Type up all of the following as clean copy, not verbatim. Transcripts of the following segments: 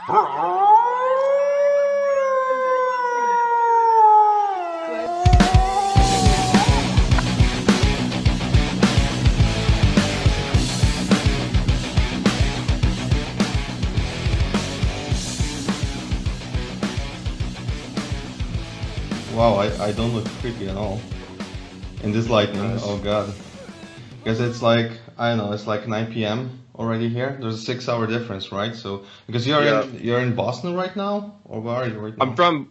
Wow, I don't look creepy at all in this lighting. Nice. Oh god, because it's like, I don't know, it's like 9 p.m. already here. There's a 6-hour difference, right? So because you're in Boston right now, or where are you right now?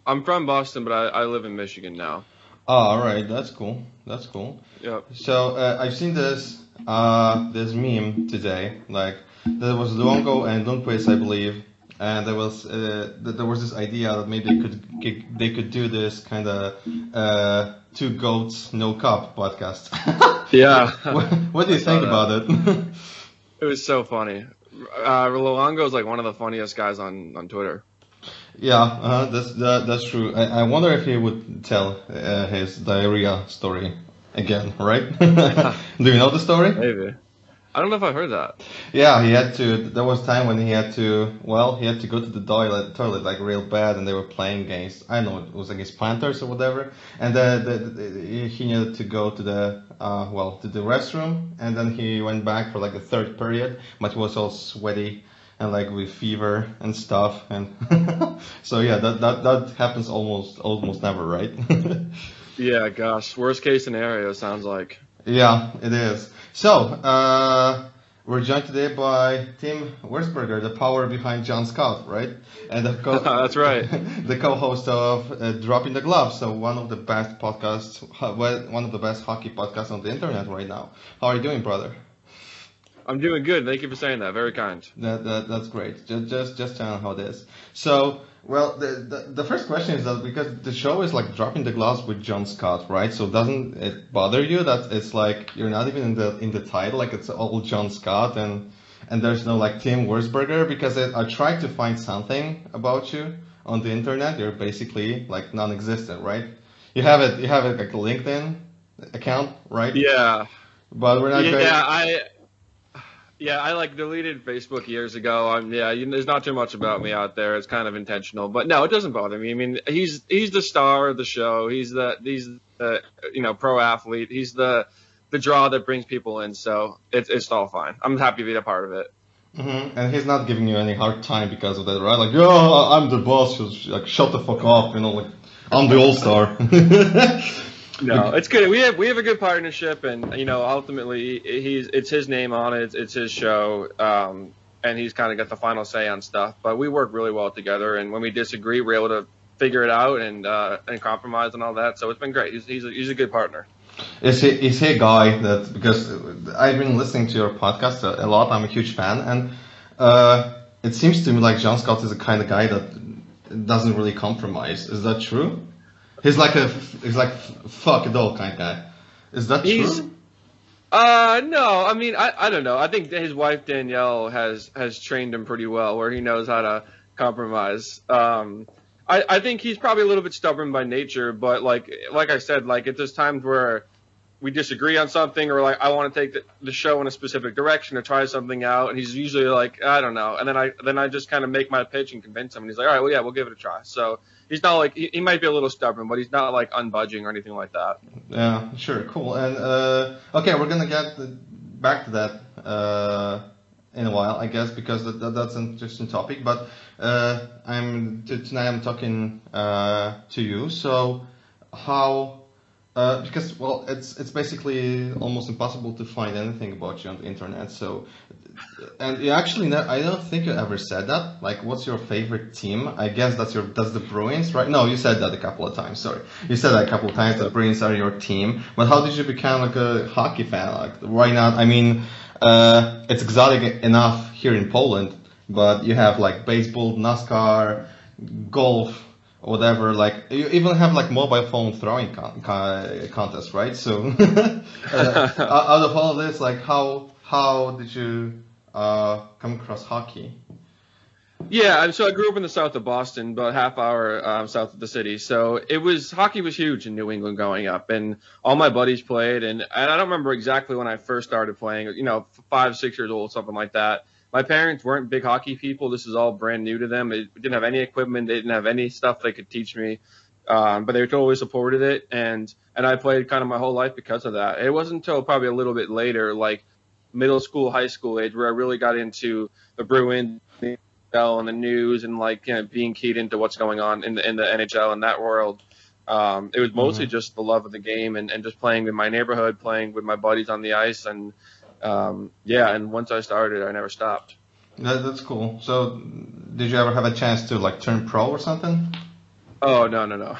I'm from Boston, but I live in Michigan now. Oh, all right, that's cool. That's cool. Yeah. So I've seen this meme today. Like, there was Luongo and Lundqvist, I believe. And there was this idea that maybe they could do this kind of Two Goats No Cup podcast. Yeah. What do you think about it? It was so funny. Luongo is like one of the funniest guys on Twitter. Yeah, that's true. I wonder if he would tell his diarrhea story again, right? Do you know the story? Maybe. I don't know if I heard that. Yeah, he had to. There was time when he had to go to the toilet like real bad, and they were playing against, I don't know, it was against Panthers or whatever, and he needed to go to the restroom, and then he went back for like the third period, but he was all sweaty and like with fever and stuff, and so yeah, that happens almost never, right? Yeah, gosh, worst case scenario sounds like. Yeah, it is. So, we're joined today by Timem Wilzburgerem, the power behind John Scott, right? And that's right. The co-host of Dropping the Gloves, so one of the best podcasts, one of the best hockey podcasts on the internet right now. How are you doing, brother? I'm doing good. Thank you for saying that. Very kind. That's great. Just tell how it is. So, well, the first question is that because the show is like Dropping the Gloves with John Scott, right? So doesn't it bother you that it's like you're not even in the title, like it's all John Scott and there's no like Timem Wilzburgerem? Because I tried to find something about you on the internet. You're basically like non-existent, right? You have it like a LinkedIn account, right? Yeah. But we're not. Yeah, I like deleted Facebook years ago. There's not too much about me out there. It's kind of intentional, but no, it doesn't bother me. I mean, he's the star of the show. He's the pro athlete. He's the draw that brings people in. So it's all fine. I'm happy to be a part of it. Mm-hmm. And he's not giving you any hard time because of that, right? Like, oh, I'm the boss. Like, shut the fuck up. Like, I'm the all-star. No, it's good. We have a good partnership, and ultimately it's his name on it. It's his show, and he's kind of got the final say on stuff. But we work really well together, and when we disagree, we're able to figure it out and compromise and all that. So it's been great. He's a good partner. Is he a guy that, because I've been listening to your podcast a lot. I'm a huge fan, and it seems to me like John Scott is the kind of guy that doesn't really compromise. Is that true? He's like fuck it all kind of guy. Is that true? No. I mean, I don't know. I think his wife Danielle has trained him pretty well, where he knows how to compromise. I think he's probably a little bit stubborn by nature, but like I said, like if there's times where we disagree on something, or like I want to take the show in a specific direction or try something out, and he's usually like, I don't know, and then I just kind of make my pitch and convince him, and he's like, all right, well, yeah, we'll give it a try. So he's not like, he might be a little stubborn, but he's not like unbudging or anything like that. Yeah, sure, cool. And okay, we're gonna get back to that in a while, I guess, because that's an interesting topic. But tonight I'm talking to you. So how? Because well, it's basically almost impossible to find anything about you on the internet. So, and you actually, I don't think you ever said that. Like, what's your favorite team? I guess that's the Bruins, right? No, you said that a couple of times. Sorry, you said that a couple of times. The Bruins are your team. But how did you become like a hockey fan? Like, why not? I mean, it's exotic enough here in Poland, but you have like baseball, NASCAR, golf, whatever, like you even have like mobile phone throwing contests, right? So out of all of this, like how did you come across hockey? Yeah, so I grew up in the south of Boston, about half hour south of the city. So hockey was huge in New England growing up, and all my buddies played, and I don't remember exactly when I first started playing, 5, 6 years old, something like that. my parents weren't big hockey people. This is all brand new to them. They didn't have any equipment. They didn't have any stuff they could teach me. But they totally supported it. And I played kind of my whole life because of that. It wasn't until probably a little bit later, like middle school, high school age, where I really got into the Bruins and the news and like, you know, being keyed into what's going on in the NHL and that world. It was mostly just the love of the game and just playing in my neighborhood, playing with my buddies on the ice. And and once I started, I never stopped. That's cool. So did you ever have a chance to like turn pro or something? Oh, no.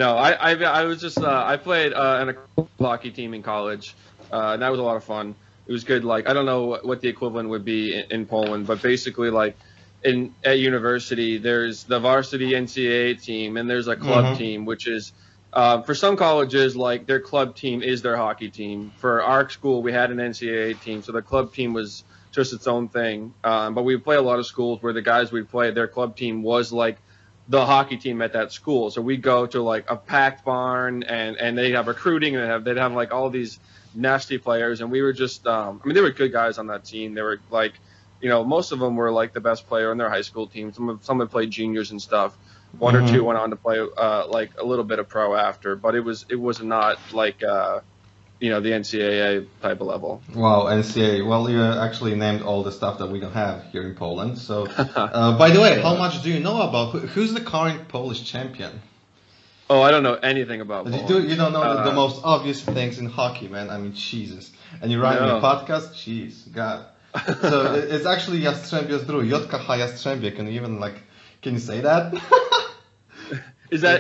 I was just, I played in a hockey team in college. And that was a lot of fun. It was good. Like, I don't know what the equivalent would be in Poland, but basically like at university, there's the varsity NCAA team and there's a club team, which is, for some colleges, like their club team is their hockey team. For our school, we had an NCAA team. So the club team was just its own thing. But we play a lot of schools where the guys we play, their club team was like the hockey team at that school. So we go to like a packed barn and they have recruiting and they'd have like all these nasty players. And we were just, I mean, they were good guys on that team. They were like, you know, most of them were like the best player on their high school team. Some had played juniors and stuff. One or two went on to play like a little bit of pro after, but it was not like you know, the NCAA type of level. Wow, NCAA. Well, you actually named all the stuff that we don't have here in Poland. So, by the way, how much do you know about who's the current Polish champion? Oh, I don't know anything about Poland. You don't know the most obvious things in hockey, man. I mean, Jesus. And you're writing a podcast? Jeez, God. So it's actually Jastrzębie Zdrój, JKH Jastrzębie. Can you say that? Is that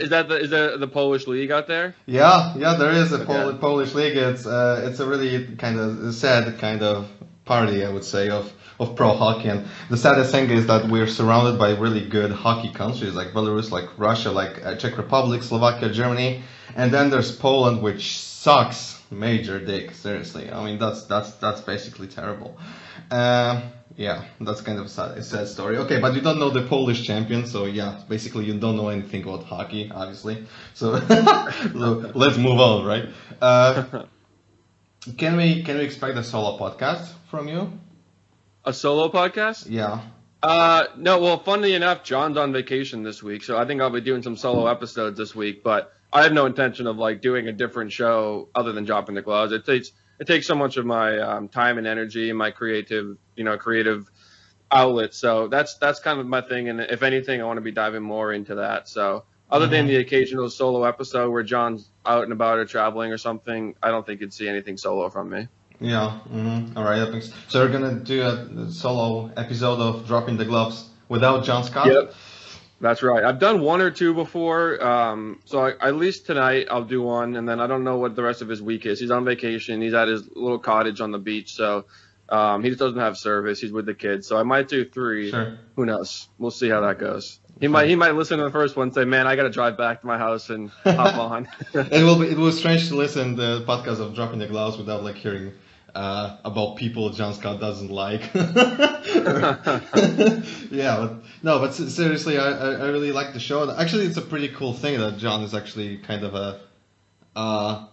the Polish league out there? Yeah, there is a Polish league. It's a really kind of sad kind of party, I would say, of pro hockey. And the saddest thing is that we're surrounded by really good hockey countries like Belarus, like Russia, like Czech Republic, Slovakia, Germany, and then there's Poland, which sucks major dick. Seriously, I mean that's basically terrible. Yeah, that's kind of a sad story. Okay, but you don't know the Polish champion, so yeah, basically you don't know anything about hockey, obviously. So, so let's move on, right? Can we expect a solo podcast from you? A solo podcast? Yeah. No, well, funnily enough, John's on vacation this week, so I think I'll be doing some solo episodes this week, but I have no intention of like doing a different show other than dropping the gloves. It takes so much of my time and energy and my creative outlet. So that's kind of my thing. And if anything, I want to be diving more into that. So other than the occasional solo episode where John's out and about or traveling or something, I don't think you'd see anything solo from me. Yeah. All right. So we're going to do a solo episode of Dropping the Gloves without John Scott? Yep. That's right. I've done one or two before. So at least tonight I'll do one, and then I don't know what the rest of his week is. He's on vacation. He's at his little cottage on the beach, so he just doesn't have service. He's with the kids, so I might do three. Sure. Who knows? We'll see how that goes. He might listen to the first one and say, "Man, I got to drive back to my house and hop on." It was strange to listen to the podcast of Dropping the Gloves without like hearing about people John Scott doesn't like. Yeah, but seriously, I really like the show. Actually, it's a pretty cool thing that John is actually kind of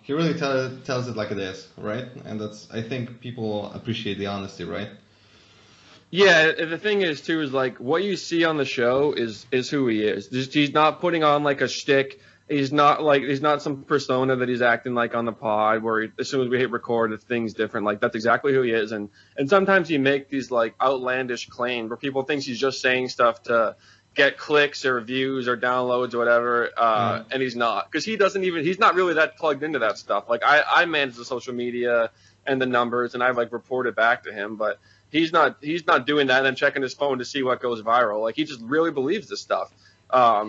he really tells it like it is, right? And I think people appreciate the honesty, right? Yeah, the thing is too is like what you see on the show is who he is. He's not putting on like a shtick. He's not some persona that he's acting like on the pod where as soon as we hit record, things different. Like that's exactly who he is. And sometimes he make these like outlandish claims where people think he's just saying stuff to get clicks or views or downloads or whatever. And he's not, because he's not really that plugged into that stuff. Like I manage the social media and the numbers and I like report it back to him, but he's not doing that and then checking his phone to see what goes viral. Like he just really believes this stuff.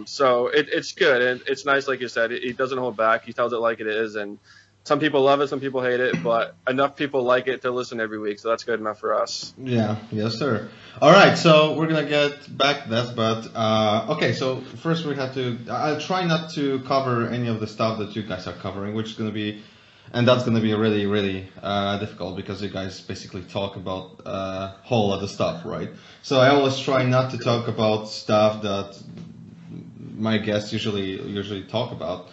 So it's good, and it's nice, like you said, he doesn't hold back. He tells it like it is, and some people love it, some people hate it, but enough people like it to listen every week, so that's good enough for us. Yeah, yes, sir. All right, so we're going to get back to that, but okay, so first we have to, I'll try not to cover any of the stuff that you guys are covering, which is going to be, and that's going to be really, really difficult because you guys basically talk about a whole lot of stuff, right? So I always try not to talk about stuff that my guests usually talk about.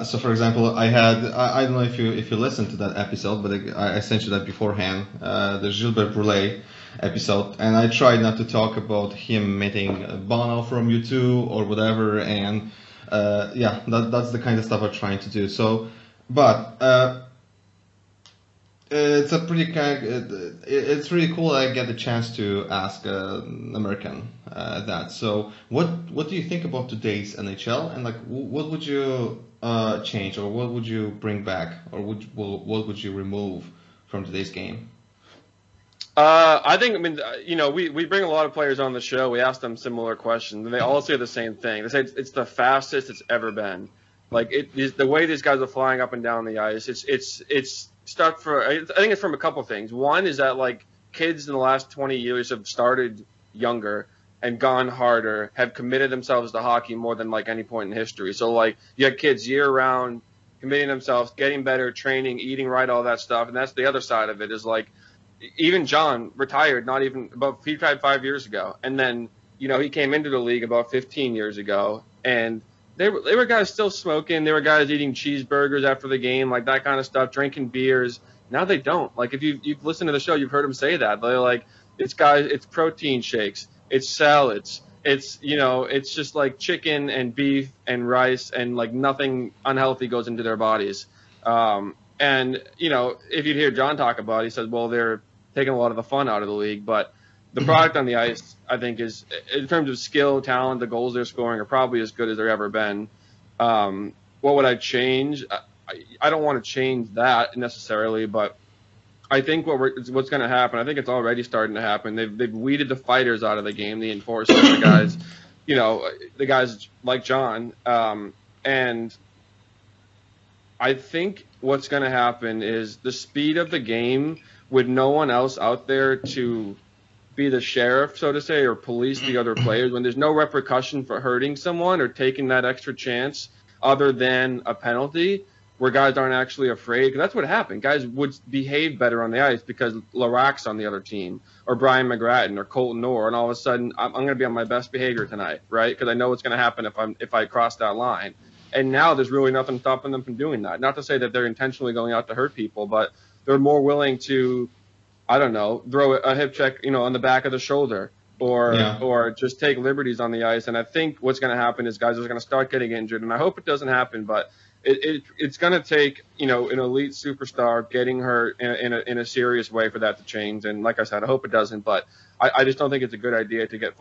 So for example, I don't know if you listened to that episode, but I sent you that beforehand. There's Gilbert Brulé, episode, and I tried not to talk about him meeting Bono from U2 or whatever, and that's the kind of stuff I'm trying to do. So, but it's a pretty it's really cool that I get the chance to ask an American that. So, what do you think about today's NHL, and like what would you change, or what would you bring back, or what would you remove from today's game? I mean, we bring a lot of players on the show. We ask them similar questions, and they all say the same thing. They say it's the fastest it's ever been. Like the way these guys are flying up and down the ice. It's stuck for. I think it's from a couple things. One is that like kids in the last 20 years have started younger and gone harder, have committed themselves to hockey more than like any point in history. So like you have kids year round committing themselves, getting better, training, eating right, all that stuff, and that's the other side of it. Is like. Even John retired he retired 5 years ago, and then he came into the league about 15 years ago, and they were guys still smoking, they were guys eating cheeseburgers after the game, like that kind of stuff, drinking beers. Now they don't. Like if you've listened to the show, you've heard them say that they're like it's protein shakes, it's salads, it's it's just like chicken and beef and rice, and like nothing unhealthy goes into their bodies. And if you'd hear John talk about it, he says, well, they're taking a lot of the fun out of the league, but the product on the ice, I think, is in terms of skill, talent, the goals they're scoring are probably as good as they've ever been. What would I change? I don't want to change that necessarily, but I think what's going to happen, I think it's already starting to happen. They've weeded the fighters out of the game, the enforcers, the guys, the guys like John, and I think what's going to happen is the speed of the game with no one else out there to be the sheriff, so to say, or police the other players, when there's no repercussion for hurting someone or taking that extra chance other than a penalty, where guys aren't actually afraid. Because that's what happened. Guys would behave better on the ice because Larocque's on the other team, or Brian McGrattan, or Colton Orr, and all of a sudden I'm going to be on my best behavior tonight, right? Because I know what's going to happen if I cross that line. And now there's really nothing stopping them from doing that. Not to say that they're intentionally going out to hurt people, but they're more willing to, I don't know, throw a hip check, on the back of the shoulder, or just take liberties on the ice. And I think what's going to happen is guys are going to start getting injured, and I hope it doesn't happen, but it's going to take, an elite superstar getting hurt in a serious way for that to change. And like I said, I hope it doesn't, but I just don't think it's a good idea to get,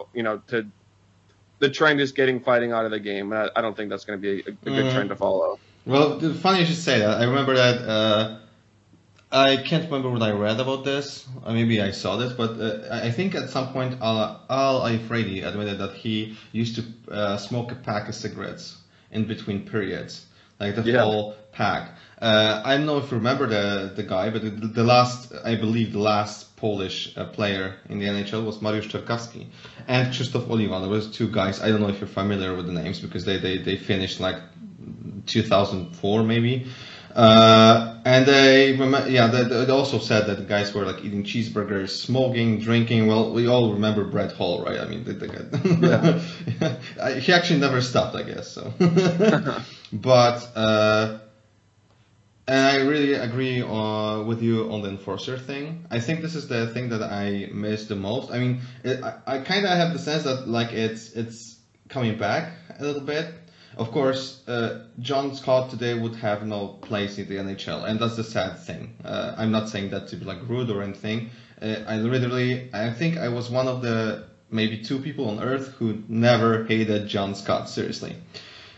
the trend is getting fighting out of the game, and I don't think that's going to be a good trend to follow. Well, funny you should say that. I remember that. I can't remember what I read about this. Maybe I saw this, but I think at some point Al Ifredi admitted that he used to smoke a pack of cigarettes in between periods, like the whole pack. I don't know if you remember the guy, but the last Polish player in the NHL was Mariusz Czerkawski and Krzysztof Oliwa. There was two guys. I don't know if you're familiar with the names because they finished like 2004 maybe. And they also said that the guys were like eating cheeseburgers, smoking, drinking. Well, we all remember Brett Hall, right? I mean, the guy. He actually never stopped, I guess. So, but and I really agree with you on the enforcer thing. I think this is the thing that I miss the most. I mean, I kind of have the sense that like it's coming back a little bit. Of course, John Scott today would have no place in the NHL, and that's the sad thing. I'm not saying that to be like rude or anything. I think I was one of the maybe two people on earth who never hated John Scott, seriously.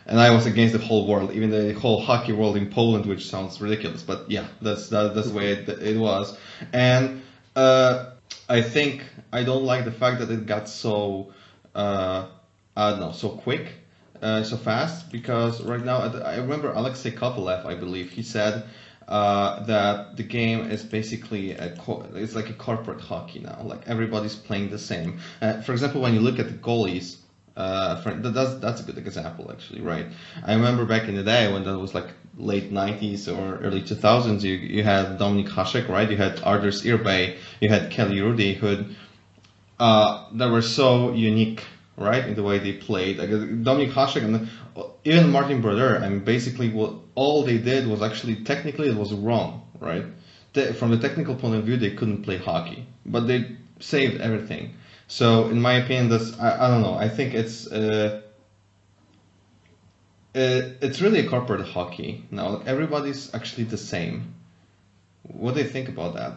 And I was against the whole world, even the whole hockey world in Poland, which sounds ridiculous, but yeah, that's the way it was. And I think I don't like the fact that it got so so quick. So fast, because right now I remember Alexei Kovalev, I believe he said that the game is basically it's like a corporate hockey now. Like everybody's playing the same. For example, when you look at the goalies, that's a good example actually, right? I remember back in the day when that was like late 90s or early 2000s, you had Dominik Hasek, right? You had Arders Irbay, you had Kelly Rudy, who that were so unique, right, in the way they played. Like Dominik Hasek and even Martin Brodeur, I mean, basically what all they did was actually technically it was wrong, right? From the technical point of view, they couldn't play hockey, but they saved everything. So in my opinion, I don't know. I think it's really a corporate hockey now. Everybody's actually the same. What do you think about that?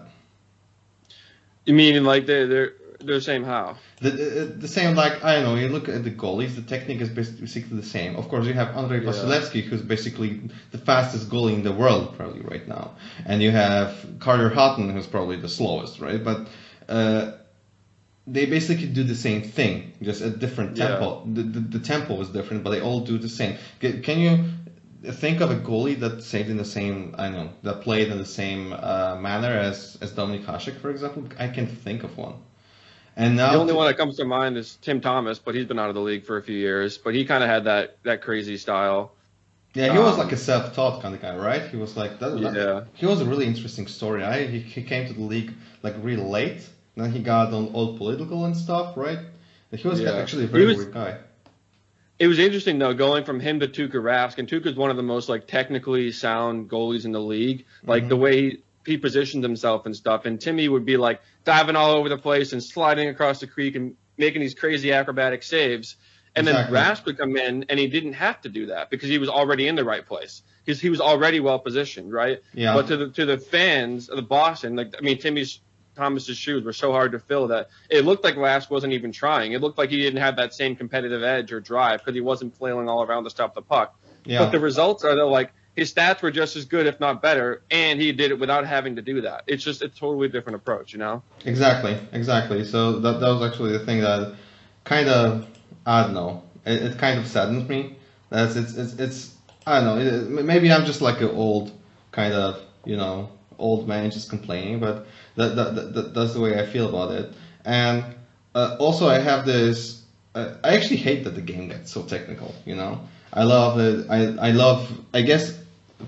You mean like they're the same how? The same, like, I don't know, you look at the goalies, the technique is basically the same. Of course, you have Andrei Vasilevsky, who's basically the fastest goalie in the world probably right now. And you have Carter Hutton, who's probably the slowest, right? But they basically do the same thing, just at different tempo. The tempo is different, but they all do the same. Can you think of a goalie that saved in the same, I don't know, that played in the same manner as Dominik Hasek, for example? I can't think of one. And now the only one that comes to mind is Tim Thomas, but he's been out of the league for a few years. But he kind of had that crazy style. Yeah, he was like a self-taught kind of guy, right? He was like that. Yeah. He was a really interesting story. Right? He came to the league like really late. Then he got on all political and stuff, right? He was actually a very weird guy. It was interesting though, going from him to Tuukka Rask, and Tuukka's one of the most like technically sound goalies in the league. Like the way he positioned himself and stuff. And Timmy would be like diving all over the place and sliding across the creek and making these crazy acrobatic saves. And then Rask would come in and he didn't have to do that because he was already in the right place because he was already well positioned, right? Yeah. But to the fans of the Boston, like, I mean, Thomas's shoes were so hard to fill that it looked like Rask wasn't even trying. It looked like he didn't have that same competitive edge or drive because he wasn't flailing all around to stop the puck. Yeah. But the results are that, like, his stats were just as good, if not better, and he did it without having to do that. It's just a totally different approach, you know? Exactly. So that was actually the thing that kind of, I don't know, it kind of saddens me. It's I don't know, maybe I'm just like an old kind of, you know, old man just complaining, but that's the way I feel about it. And also I have this, I actually hate that the game gets so technical, you know? I love it. I guess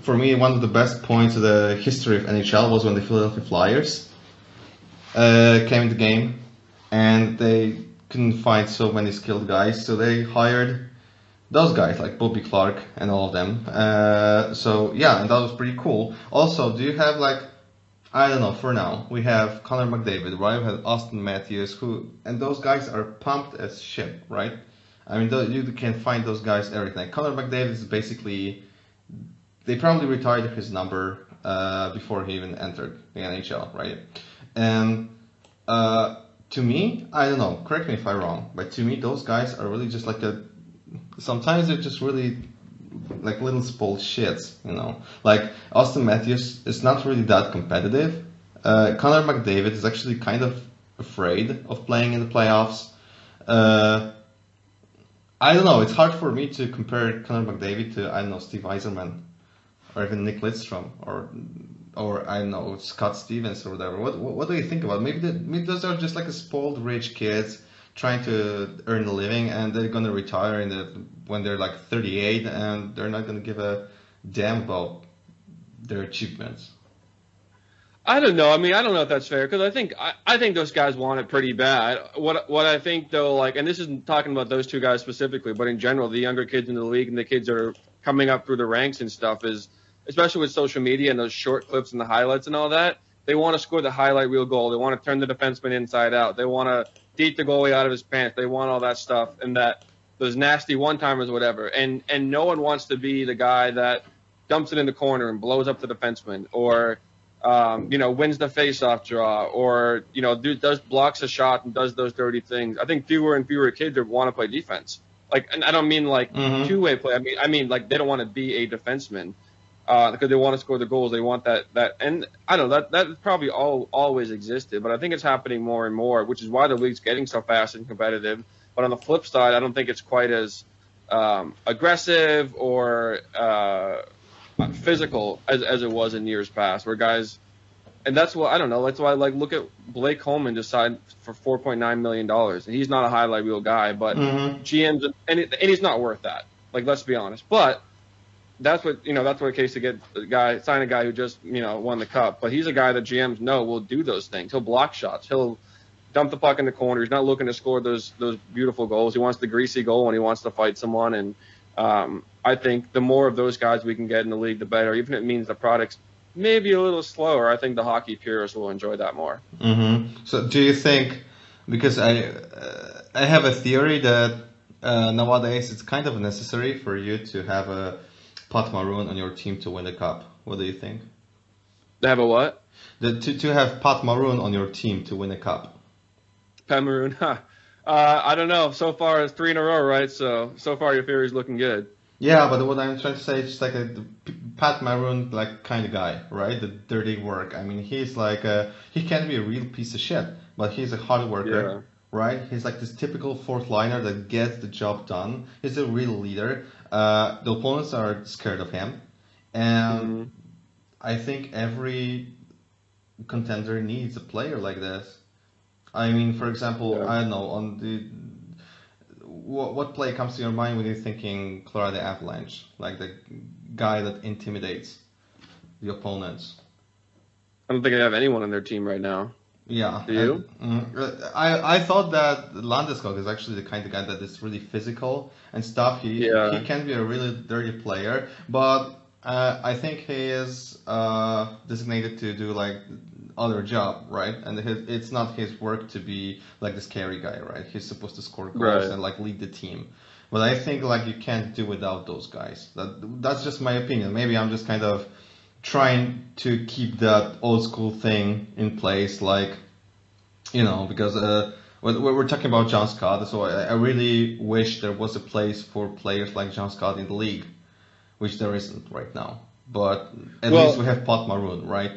for me, one of the best points of the history of NHL was when the Philadelphia Flyers came in the game, and they couldn't find so many skilled guys, so they hired those guys like Bobby Clark and all of them. So yeah, and that was pretty cool. Also, do you have like, I don't know, for now we have Connor McDavid, right? We have Austin Matthews, and those guys are pumped as shit, right? I mean, you can find those guys everything. Connor McDavid is basically, they probably retired his number before he even entered the NHL, right? And to me, I don't know, correct me if I'm wrong, but to me, those guys are really just like sometimes they're just really like little spoiled shits, you know? Like Austin Matthews is not really that competitive. Connor McDavid is actually kind of afraid of playing in the playoffs. I don't know, it's hard for me to compare Connor McDavid to, I don't know, Steve Yzerman or even Nick Lidstrom or I don't know, Scott Stevens or whatever. What do you think about it? Maybe those are just like a spoiled rich kids trying to earn a living, and they're going to retire when they're like 38, and they're not going to give a damn about their achievements. I don't know. I mean, I don't know if that's fair because I think those guys want it pretty bad. What I think though, like, and this isn't talking about those two guys specifically, but in general, the younger kids in the league and the kids that are coming up through the ranks and stuff is, especially with social media and those short clips and the highlights and all that, they want to score the highlight reel goal. They want to turn the defenseman inside out. They want to beat the goalie out of his pants. They want all that stuff and those nasty one-timers or whatever. And no one wants to be the guy that dumps it in the corner and blows up the defenseman or, wins the face-off draw or, blocks a shot and does those dirty things. I think fewer and fewer kids want to play defense. Like, and I don't mean like two-way play. I mean like they don't want to be a defenseman. Because they want to score the goals, they want that, and I don't know, that probably always existed, but I think it's happening more and more, which is why the league's getting so fast and competitive. But on the flip side, I don't think it's quite as aggressive or physical as it was in years past, where guys, and that's what I don't know. That's why, like, look at Blake Coleman just signed for $4.9 million, and he's not a highlight reel guy, but GMs, and he's not worth that. Like, let's be honest, but. That's what it takes to get sign a guy who just, won the cup. But he's a guy that GMs know will do those things. He'll block shots. He'll dump the puck in the corner. He's not looking to score those beautiful goals. He wants the greasy goal and he wants to fight someone. And I think the more of those guys we can get in the league, the better. Even if it means the product's maybe a little slower, I think the hockey purists will enjoy that more. So do you think because I have a theory that nowadays it's kind of necessary for you to have a Pat Maroon on your team to win the cup. What do you think? To have a what? To have Pat Maroon on your team to win a cup. Pat Maroon, huh? I don't know. So far, it's 3 in a row, right? So far, your theory's looking good. Yeah, but what I'm trying to say is just like a Pat Maroon like kind of guy, right? The dirty work. I mean, he's like he can be a real piece of shit, but he's a hard worker, right? He's like this typical fourth liner that gets the job done. He's a real leader. The opponents are scared of him, and I think every contender needs a player like this. I mean, for example, I don't know, on the what play comes to your mind when you're thinking Colorado Avalanche, like the guy that intimidates the opponents? I don't think I have anyone on their team right now. Yeah. Do you? I thought that Landeskog is actually the kind of guy that is really physical and stuff. He can be a really dirty player, but I think he is designated to do like other job, right? And it's not his work to be like the scary guy, right? He's supposed to score goals and like lead the team. But I think like you can't do without those guys. That's just my opinion. Maybe I'm just kind of trying to keep that old school thing in place, like, you know, because we're talking about John Scott, so I really wish there was a place for players like John Scott in the league, which there isn't right now. But at least we have Pat Maroon, right?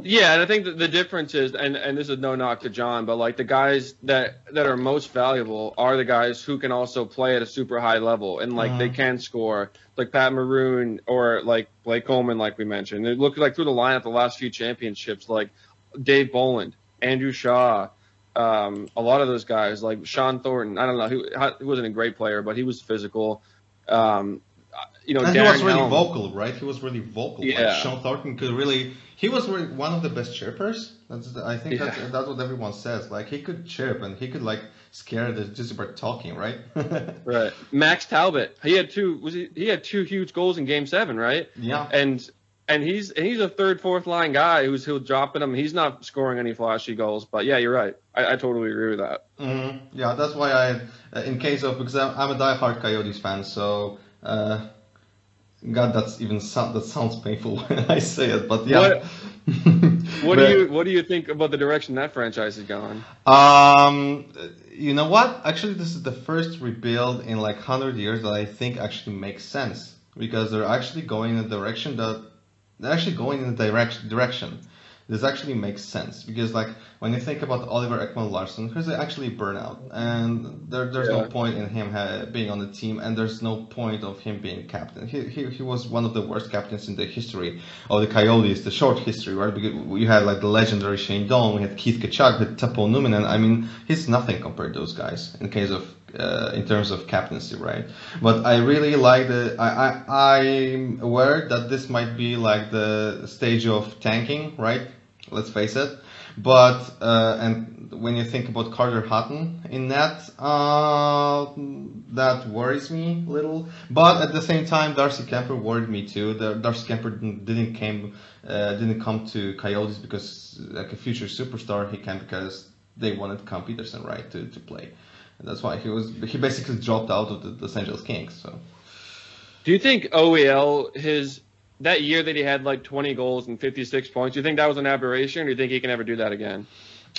Yeah, and I think that the difference is, and this is no knock to John, but like the guys that are most valuable are the guys who can also play at a super high level and like they can score, like Pat Maroon or like Blake Coleman, like we mentioned. It looked like through the lineup the last few championships, like Dave Boland, Andrew Shaw, a lot of those guys, like Sean Thornton. I don't know, he wasn't a great player, but he was physical. You know, and Darren he was really Helm. vocal, right? He was really vocal. Yeah. Like Sean Thornton could really. He was really one of the best chirpers. I think that's what everyone says. Like he could chirp and he could like scare just by talking, right? Right. Max Talbot. He had two huge goals in Game 7, right? Yeah. And he's a third, fourth line guy who'll drop in him. He's not scoring any flashy goals, but yeah, you're right. I totally agree with that. Mm-hmm. Yeah, that's why because I'm a diehard Coyotes fan, so. God, that sounds painful when I say it, but yeah. What do you think about the direction that franchise is going? You know what? Actually, this is the first rebuild in like 100 years that I think actually makes sense because they're actually going in a direction direction. This actually makes sense because like when you think about Oliver Ekman-Larsson, he's actually burnout, and there's no point in him being on the team, and there's no point of him being captain. He was one of the worst captains in the history of the Coyotes, the short history, right? Because you had like the legendary Shane Doan, we had Keith Tkachuk, we had Teppo Numminen. I mean, he's nothing compared to those guys in terms of captaincy, right? But I really like I'm aware that this might be like the stage of tanking, right? Let's face it. But and when you think about Carter Hutton in that, that worries me a little. But at the same time, Darcy Kemper worried me too. Darcy Kemper didn't come to Coyotes because like a future superstar. He came because they wanted Cam Peterson, right, to play. And that's why he basically dropped out of the Los Angeles Kings. So, do you think OEL that year that he had like 20 goals and 56 points, do you think that was an aberration, or do you think he can ever do that again?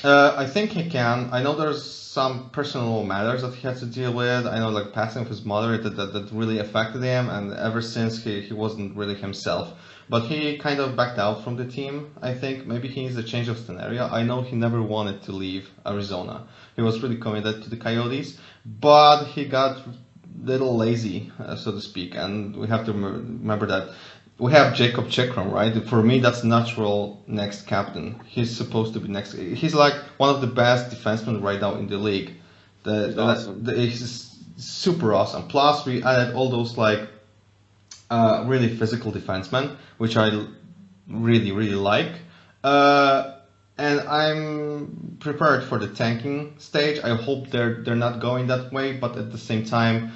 I think he can. I know there's some personal matters that he has to deal with. I know like passing of his mother that really affected him, and ever since he wasn't really himself. But he kind of backed out from the team. I think maybe he needs a change of scenario. I know he never wanted to leave Arizona. He was really committed to the Coyotes, but he got a little lazy, so to speak. And we have to remember that we have Jacob Chikrin, right? For me, that's natural next captain. He's supposed to be next. He's like one of the best defensemen right now in the league. He's super awesome. Plus, we added all those like really physical defensemen, which I really, really like. And I'm prepared for the tanking stage. I hope they're not going that way, but at the same time,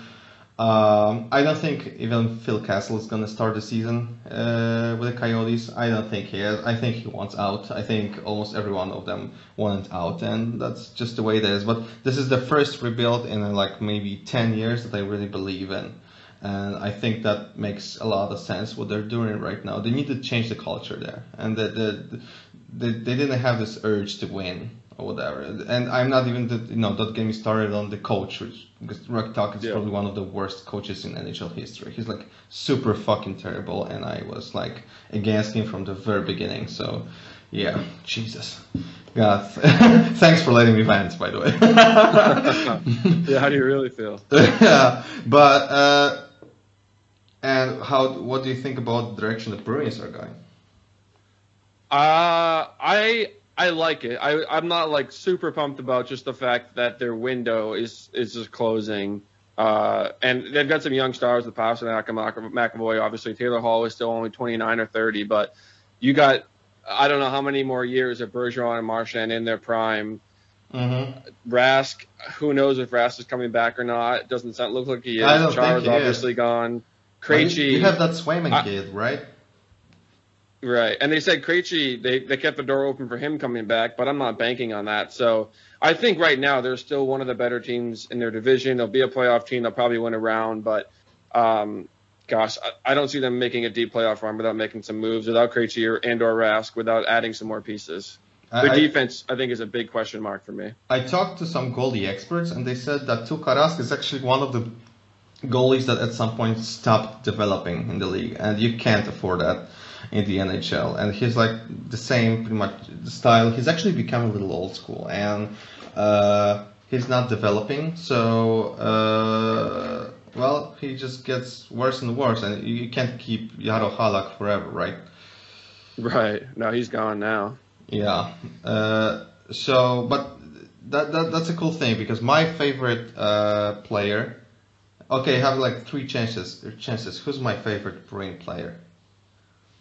I don't think even Phil Kessel is going to start the season with the Coyotes. I don't think he is. I think he wants out. I think almost every one of them wanted out, and that's just the way it is. But this is the first rebuild in like maybe 10 years that I really believe in. And I think that makes a lot of sense what they're doing right now. They need to change the culture there. And they didn't have this urge to win or whatever. And I'm not even, not getting me started on the coach, because Rock Talk is probably one of the worst coaches in NHL history. He's like super fucking terrible, and I was like against him from the very beginning. So, yeah, Jesus. God, thanks for letting me vent, by the way. Yeah, how do you really feel? Yeah, but and what do you think about the direction the Bruins are going? I like it. I'm not like super pumped about just the fact that their window is just closing. And they've got some young stars with Pasternak and McAvoy. Obviously, Taylor Hall is still only 29 or 30, but you got, I don't know how many more years of Bergeron and Marchand in their prime. Mm-hmm. Rask, who knows if Rask is coming back or not? It doesn't look like he is. Chara's obviously gone. Krejci. You have that Swayman kid, right? Right, and they said Krejci, they kept the door open for him coming back, but I'm not banking on that. So I think right now they're still one of the better teams in their division. They'll be a playoff team. They'll probably win a round, but gosh, I don't see them making a deep playoff run without making some moves, without Krejci or Rask, without adding some more pieces. Their defense, I think, is a big question mark for me. I talked to some goalie experts, and they said that Tuukka Rask is actually one of the goalies that at some point stopped developing in the league, and you can't afford that in the NHL. And he's like the same, pretty much the style. He's actually become a little old school, and he's not developing. So, well, he just gets worse and worse, and you can't keep Jaro Halak forever, right? Right. No, he's gone now. Yeah. But that's a cool thing, because my favorite player. Okay, I have like three chances. Who's my favorite Bruin player?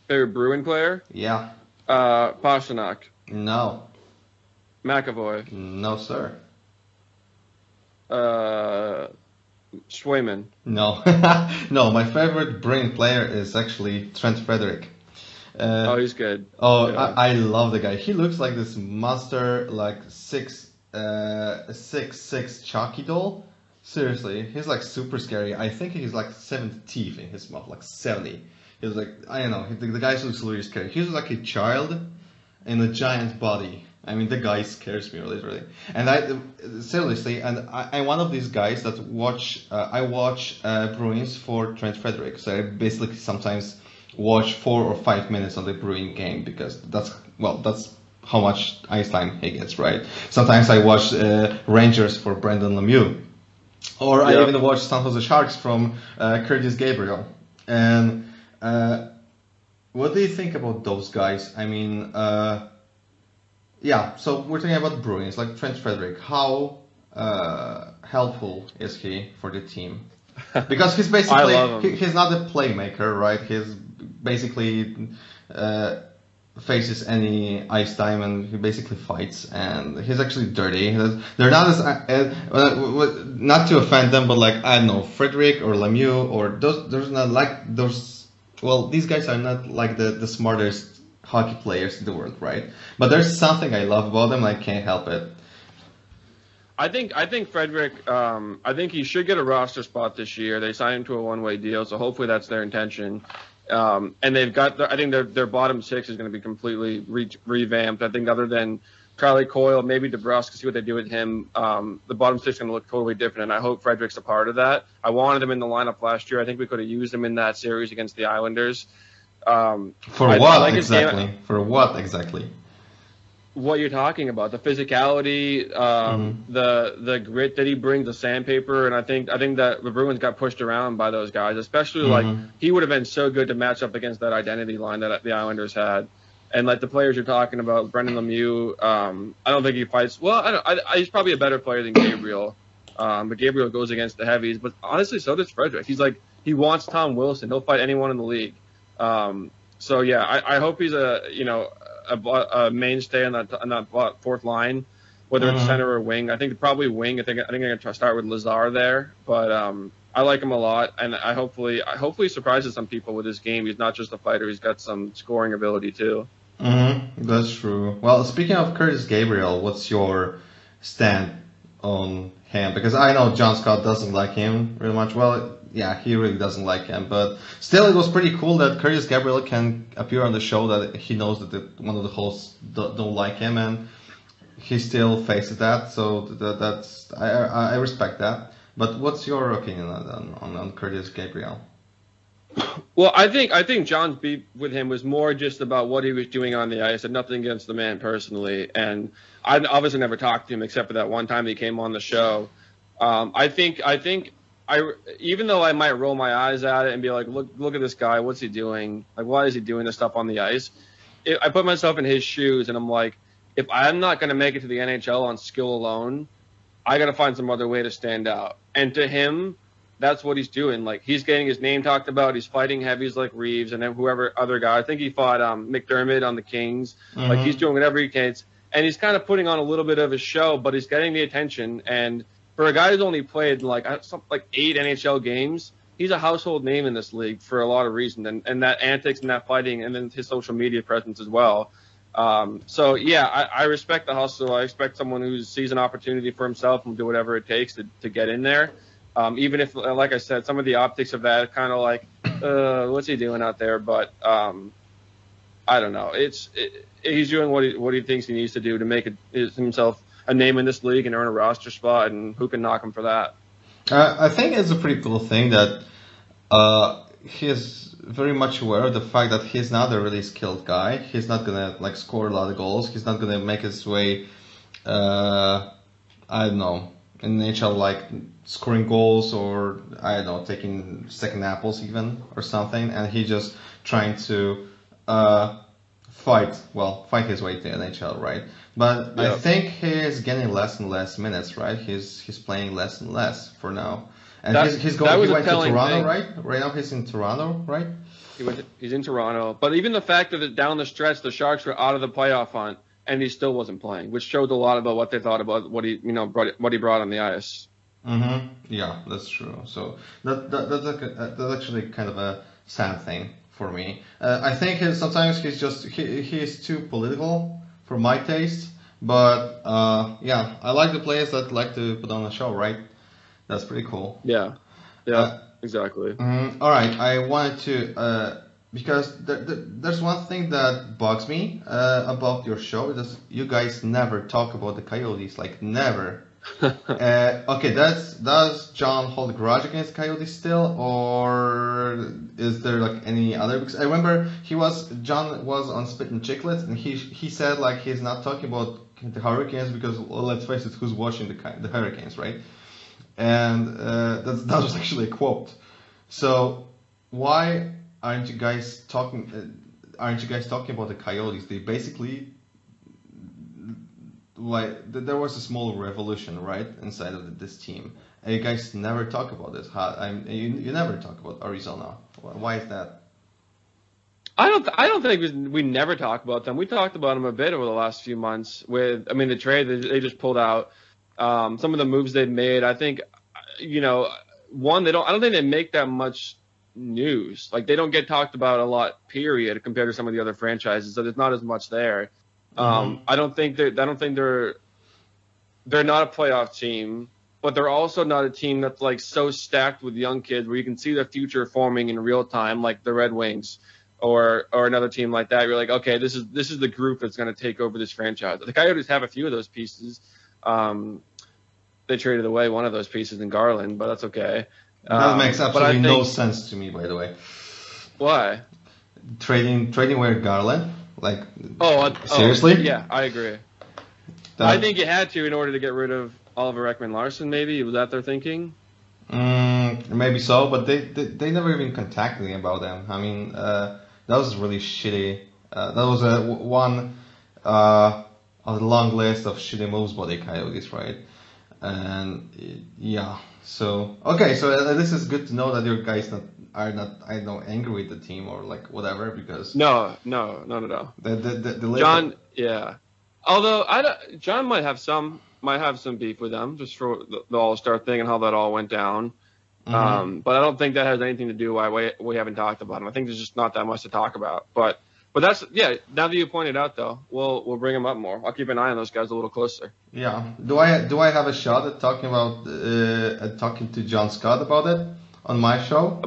Favorite Bruin player? Yeah. Pasternak. No. McAvoy. No, sir. Swayman. No. No, my favorite Bruin player is actually Trent Frederick. Oh, he's good. Oh, yeah. I love the guy. He looks like this monster, like 6'6" Chucky doll. Seriously, he's like super scary. I think he's like 70 teeth in his mouth, like 70. He's like, I don't know, the guy looks really scary. He's like a child in a giant body. I mean, the guy scares me literally. And seriously, I'm one of these guys that watch Bruins for Trent Frederick. So I basically sometimes watch 4 or 5 minutes of the Bruin game, because that's how much ice time he gets, right? Sometimes I watch Rangers for Brendan Lemieux. Or I even watch San Jose Sharks from Curtis Gabriel. And what do you think about those guys? I mean, so we're talking about Bruins, like Trent Frederick. How helpful is he for the team? Because he's basically, he's not a playmaker, right? He's basically faces any ice time, and he basically fights, and he's actually dirty. They're not as not to offend them, but like, I don't know, Frederick or Lemieux or those not like those. Well, these guys are not like the smartest hockey players in the world, right? But there's something I love about them. I can't help it. I think Frederick. I think he should get a roster spot this year. They signed him to a one-way deal, so hopefully that's their intention. And they've got, I think their bottom six is going to be completely revamped. I think other than Charlie Coyle, maybe DeBrusk, see what they do with him. The bottom six is going to look totally different, and I hope Frederick's a part of that. I wanted him in the lineup last year. I think we could have used him in that series against the Islanders. For what exactly? What you're talking about, the physicality, the grit that he brings, the sandpaper, and I think that the Bruins got pushed around by those guys, especially like he would have been so good to match up against that identity line that the Islanders had, and like the players you're talking about, Brendan Lemieux, I don't think he fights well. He's probably a better player than Gabriel, but Gabriel goes against the heavies. But honestly, so does Frederick. He's like, he wants Tom Wilson. He'll fight anyone in the league. So yeah, I hope he's a mainstay on that fourth line, whether it's center or wing. I think probably wing. I think I'm going to start with Lazar there. But I like him a lot, and I hopefully surprises some people with his game. He's not just a fighter; he's got some scoring ability too. That's true. Well, speaking of Curtis Gabriel, what's your stand on him? Because I know John Scott doesn't like him really much. Well, yeah, he really doesn't like him, but still, it was pretty cool that Curtis Gabriel can appear on the show. That he knows that one of the hosts don't like him, and he still faces that. So that's I respect that. But what's your opinion on Curtis Gabriel? Well, I think John's beef with him was more just about what he was doing on the ice and nothing against the man personally. And I obviously never talked to him except for that one time he came on the show. I think even though I might roll my eyes at it and be like, look at this guy, what's he doing? Like, why is he doing this stuff on the ice? I put myself in his shoes and I'm like, if I'm not going to make it to the NHL on skill alone, I got to find some other way to stand out. And to him, that's what he's doing. Like, he's getting his name talked about. He's fighting heavies like Reeves and then whoever other guy. I think he fought McDermott on the Kings. Mm-hmm. Like, he's doing whatever he can. And he's kind of putting on a little bit of a show, but he's getting the attention. And for a guy who's only played like 8 NHL games, he's a household name in this league for a lot of reasons. And that antics and that fighting and then his social media presence as well. So, yeah, I respect the hustle. I expect someone who sees an opportunity for himself and will do whatever it takes to get in there. Even if, like I said, some of the optics of that kind of like, what's he doing out there? But I don't know. He's doing what he thinks he needs to do to make himself a name in this league and earn a roster spot, and who can knock him for that? I think it's a pretty cool thing that he's very much aware of the fact that he's not a really skilled guy. He's not gonna like score a lot of goals. He's not gonna make his way, I don't know, in NHL like scoring goals or I don't know, taking second apples even or something. And he's just trying to fight his way to the NHL, right? But yeah. I think he's getting less and less minutes, right? He's playing less and less for now. And he went to Toronto, right? Right now he's in Toronto, right? He's in Toronto. But even the fact that down the stretch the Sharks were out of the playoff hunt and he still wasn't playing, which showed a lot about what they thought about what he brought on the ice. Mm-hmm. Yeah, that's true. So that's actually kind of a sad thing for me. I think sometimes he's too political for my taste. But yeah, I like the players that like to put on a show, right? That's pretty cool. Yeah, exactly. All right, I wanted to because there's one thing that bugs me about your show is you guys never talk about the Coyotes, like never. Okay, does John hold a grudge against Coyotes still, or is there like any other? Because I remember John was on Spit and Chicklets, and he said like he's not talking about the Hurricanes because let's face it, who's watching the Hurricanes, right? And that was actually a quote. So why aren't you guys talking about the Coyotes? They basically like there was a small revolution, right, inside of this team. And you guys never talk about this. You never talk about Arizona. Why is that? I don't think we never talk about them. We talked about them a bit over the last few months with, I mean, the trade they just pulled out, some of the moves they've made. I think, I don't think they make that much news. Like, they don't get talked about a lot, period, compared to some of the other franchises. So there's not as much there. I don't think they're not a playoff team, but they're also not a team that's like so stacked with young kids where you can see the future forming in real time, like the Red Wings. Or another team like that, you're like, okay, this is the group that's going to take over this franchise. The Coyotes have a few of those pieces. They traded away one of those pieces in Garland, but that's okay. That makes absolutely no sense to me, by the way. Why? Trading away Garland? Like, seriously? Yeah, I agree. I think you had to in order to get rid of Oliver Ekman-Larsson, maybe? Was that their thinking? Maybe so, but they never even contacted me about them. I mean, that was really shitty. That was one on the long list of shitty moves by the Coyotes, right? And yeah, so okay, so this is good to know that your guys are not angry with the team or like whatever, because no. The John, yeah. Although John might have some beef with them just for the All-Star thing and how that all went down. But I don't think that has anything to do why we haven't talked about him. I think there's just not that much to talk about. But that's, yeah, now that you pointed out, though, we'll bring him up more. I'll keep an eye on those guys a little closer. Yeah. Do I have a shot at talking to John Scott about it on my show?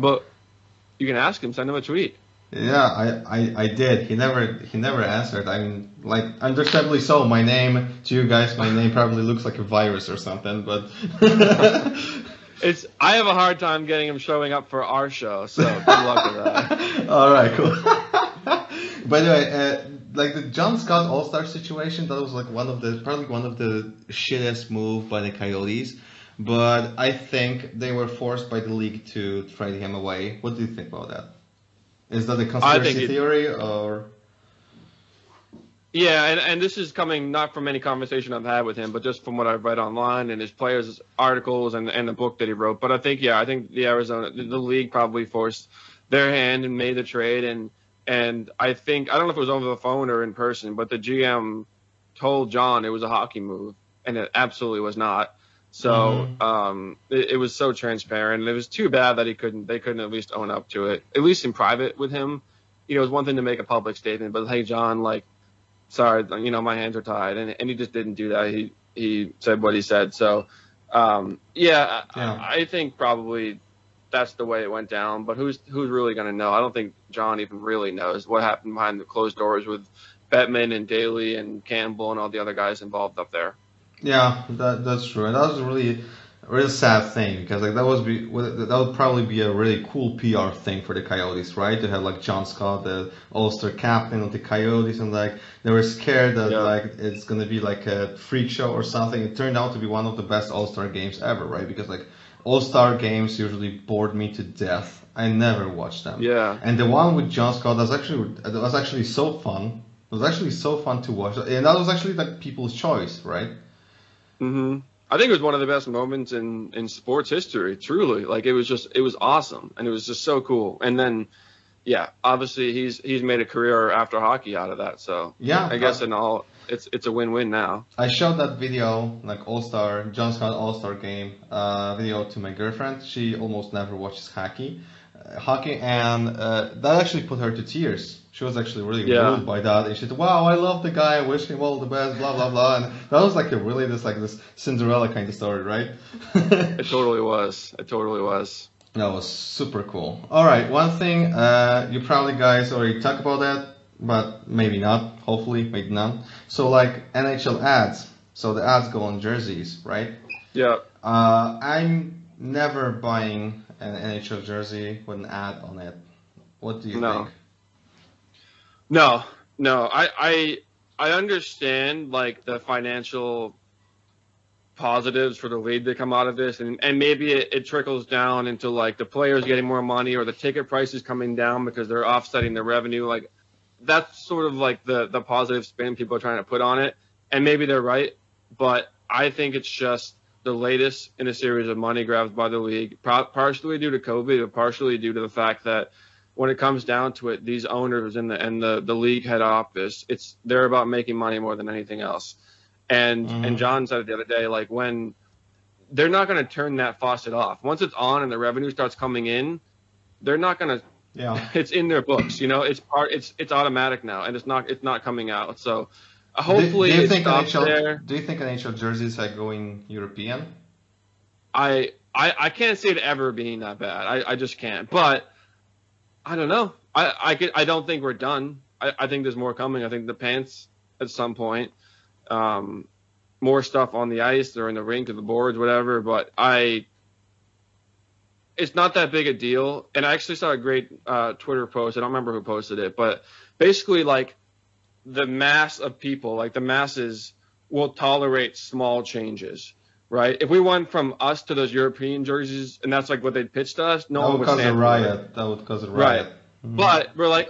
You can ask him, send him a tweet. Yeah, I did. He never answered. I'm like, understandably so. My name to you guys, my name probably looks like a virus or something, but I have a hard time getting him showing up for our show, so good luck with that. All right, cool. By the way, like the John Scott All-Star situation, that was like probably one of the shittiest move by the Coyotes. But I think they were forced by the league to trade him away. What do you think about that? Is that a conspiracy theory or? Yeah, and this is coming not from any conversation I've had with him, but just from what I've read online and his players' articles and the book that he wrote. But I think the league probably forced their hand and made the trade. And I think, I don't know if it was over the phone or in person, but the GM told John it was a hockey move, and it absolutely was not. So it was so transparent. And it was too bad that they couldn't at least own up to it, at least in private with him. You know, it was one thing to make a public statement, but hey, John, like, sorry, you know, my hands are tied, and he just didn't do that. He said what he said. So, I think probably that's the way it went down. But who's really going to know? I don't think John even really knows what happened behind the closed doors with Bettman and Daly and Campbell and all the other guys involved up there. Yeah, that's true, and that was a really sad thing because like that would probably be a really cool PR thing for the Coyotes, right? To have like John Scott, the All-Star captain of the Coyotes, and like they were scared that like it's gonna be like a freak show or something. It turned out to be one of the best All-Star games ever, right? Because like All-Star games usually bored me to death. I never watched them. Yeah. And the one with John Scott was actually so fun. It was actually so fun to watch, and that was actually like people's choice, right? Mm-hmm. I think it was one of the best moments in sports history, truly. Like it was awesome, and it was just so cool. And then, yeah, obviously he's made a career after hockey out of that. So yeah, I guess it's a win-win now. I showed that video, like John Scott All-Star game video to my girlfriend. She almost never watches hockey, and that actually put her to tears. She was actually really moved by that, and she said, "Wow, I love the guy. I wish him all the best." Blah blah blah, and that was like this Cinderella kind of story, right? It totally was. That was super cool. All right, one thing you probably guys already talked about that, but maybe not. Hopefully, maybe not. So like NHL ads. So the ads go on jerseys, right? Yeah. I'm never buying an NHL jersey with an ad on it. What do you think? No. I understand like the financial positives for the league that come out of this, and maybe it trickles down into like the players getting more money or the ticket prices coming down because they're offsetting the revenue. Like that's sort of like the positive spin people are trying to put on it, and maybe they're right, but I think it's just the latest in a series of money grabs by the league, partially due to COVID, but partially due to the fact that when it comes down to it, these owners and the league head office, they're about making money more than anything else. And John said it the other day, like when they're not going to turn that faucet off. Once it's on and the revenue starts coming in, they're not going to. Yeah. It's in their books, you know. It's automatic now, and it's not coming out. So hopefully do you it think stops NHL, there. Do you think NHL jerseys are going European? I can't see it ever being that bad. I just can't. But I don't know. I don't think we're done. I think there's more coming. I think the pants at some point, more stuff on the ice or in the rink or the boards, whatever. But it's not that big a deal. And I actually saw a great Twitter post. I don't remember who posted it, but basically like the mass of people, like the masses will tolerate small changes. Right. If we went from us to those European jerseys, and that's like what they pitched to us, no one would stand for it. That would cause a riot. Right. Mm-hmm. But we're like,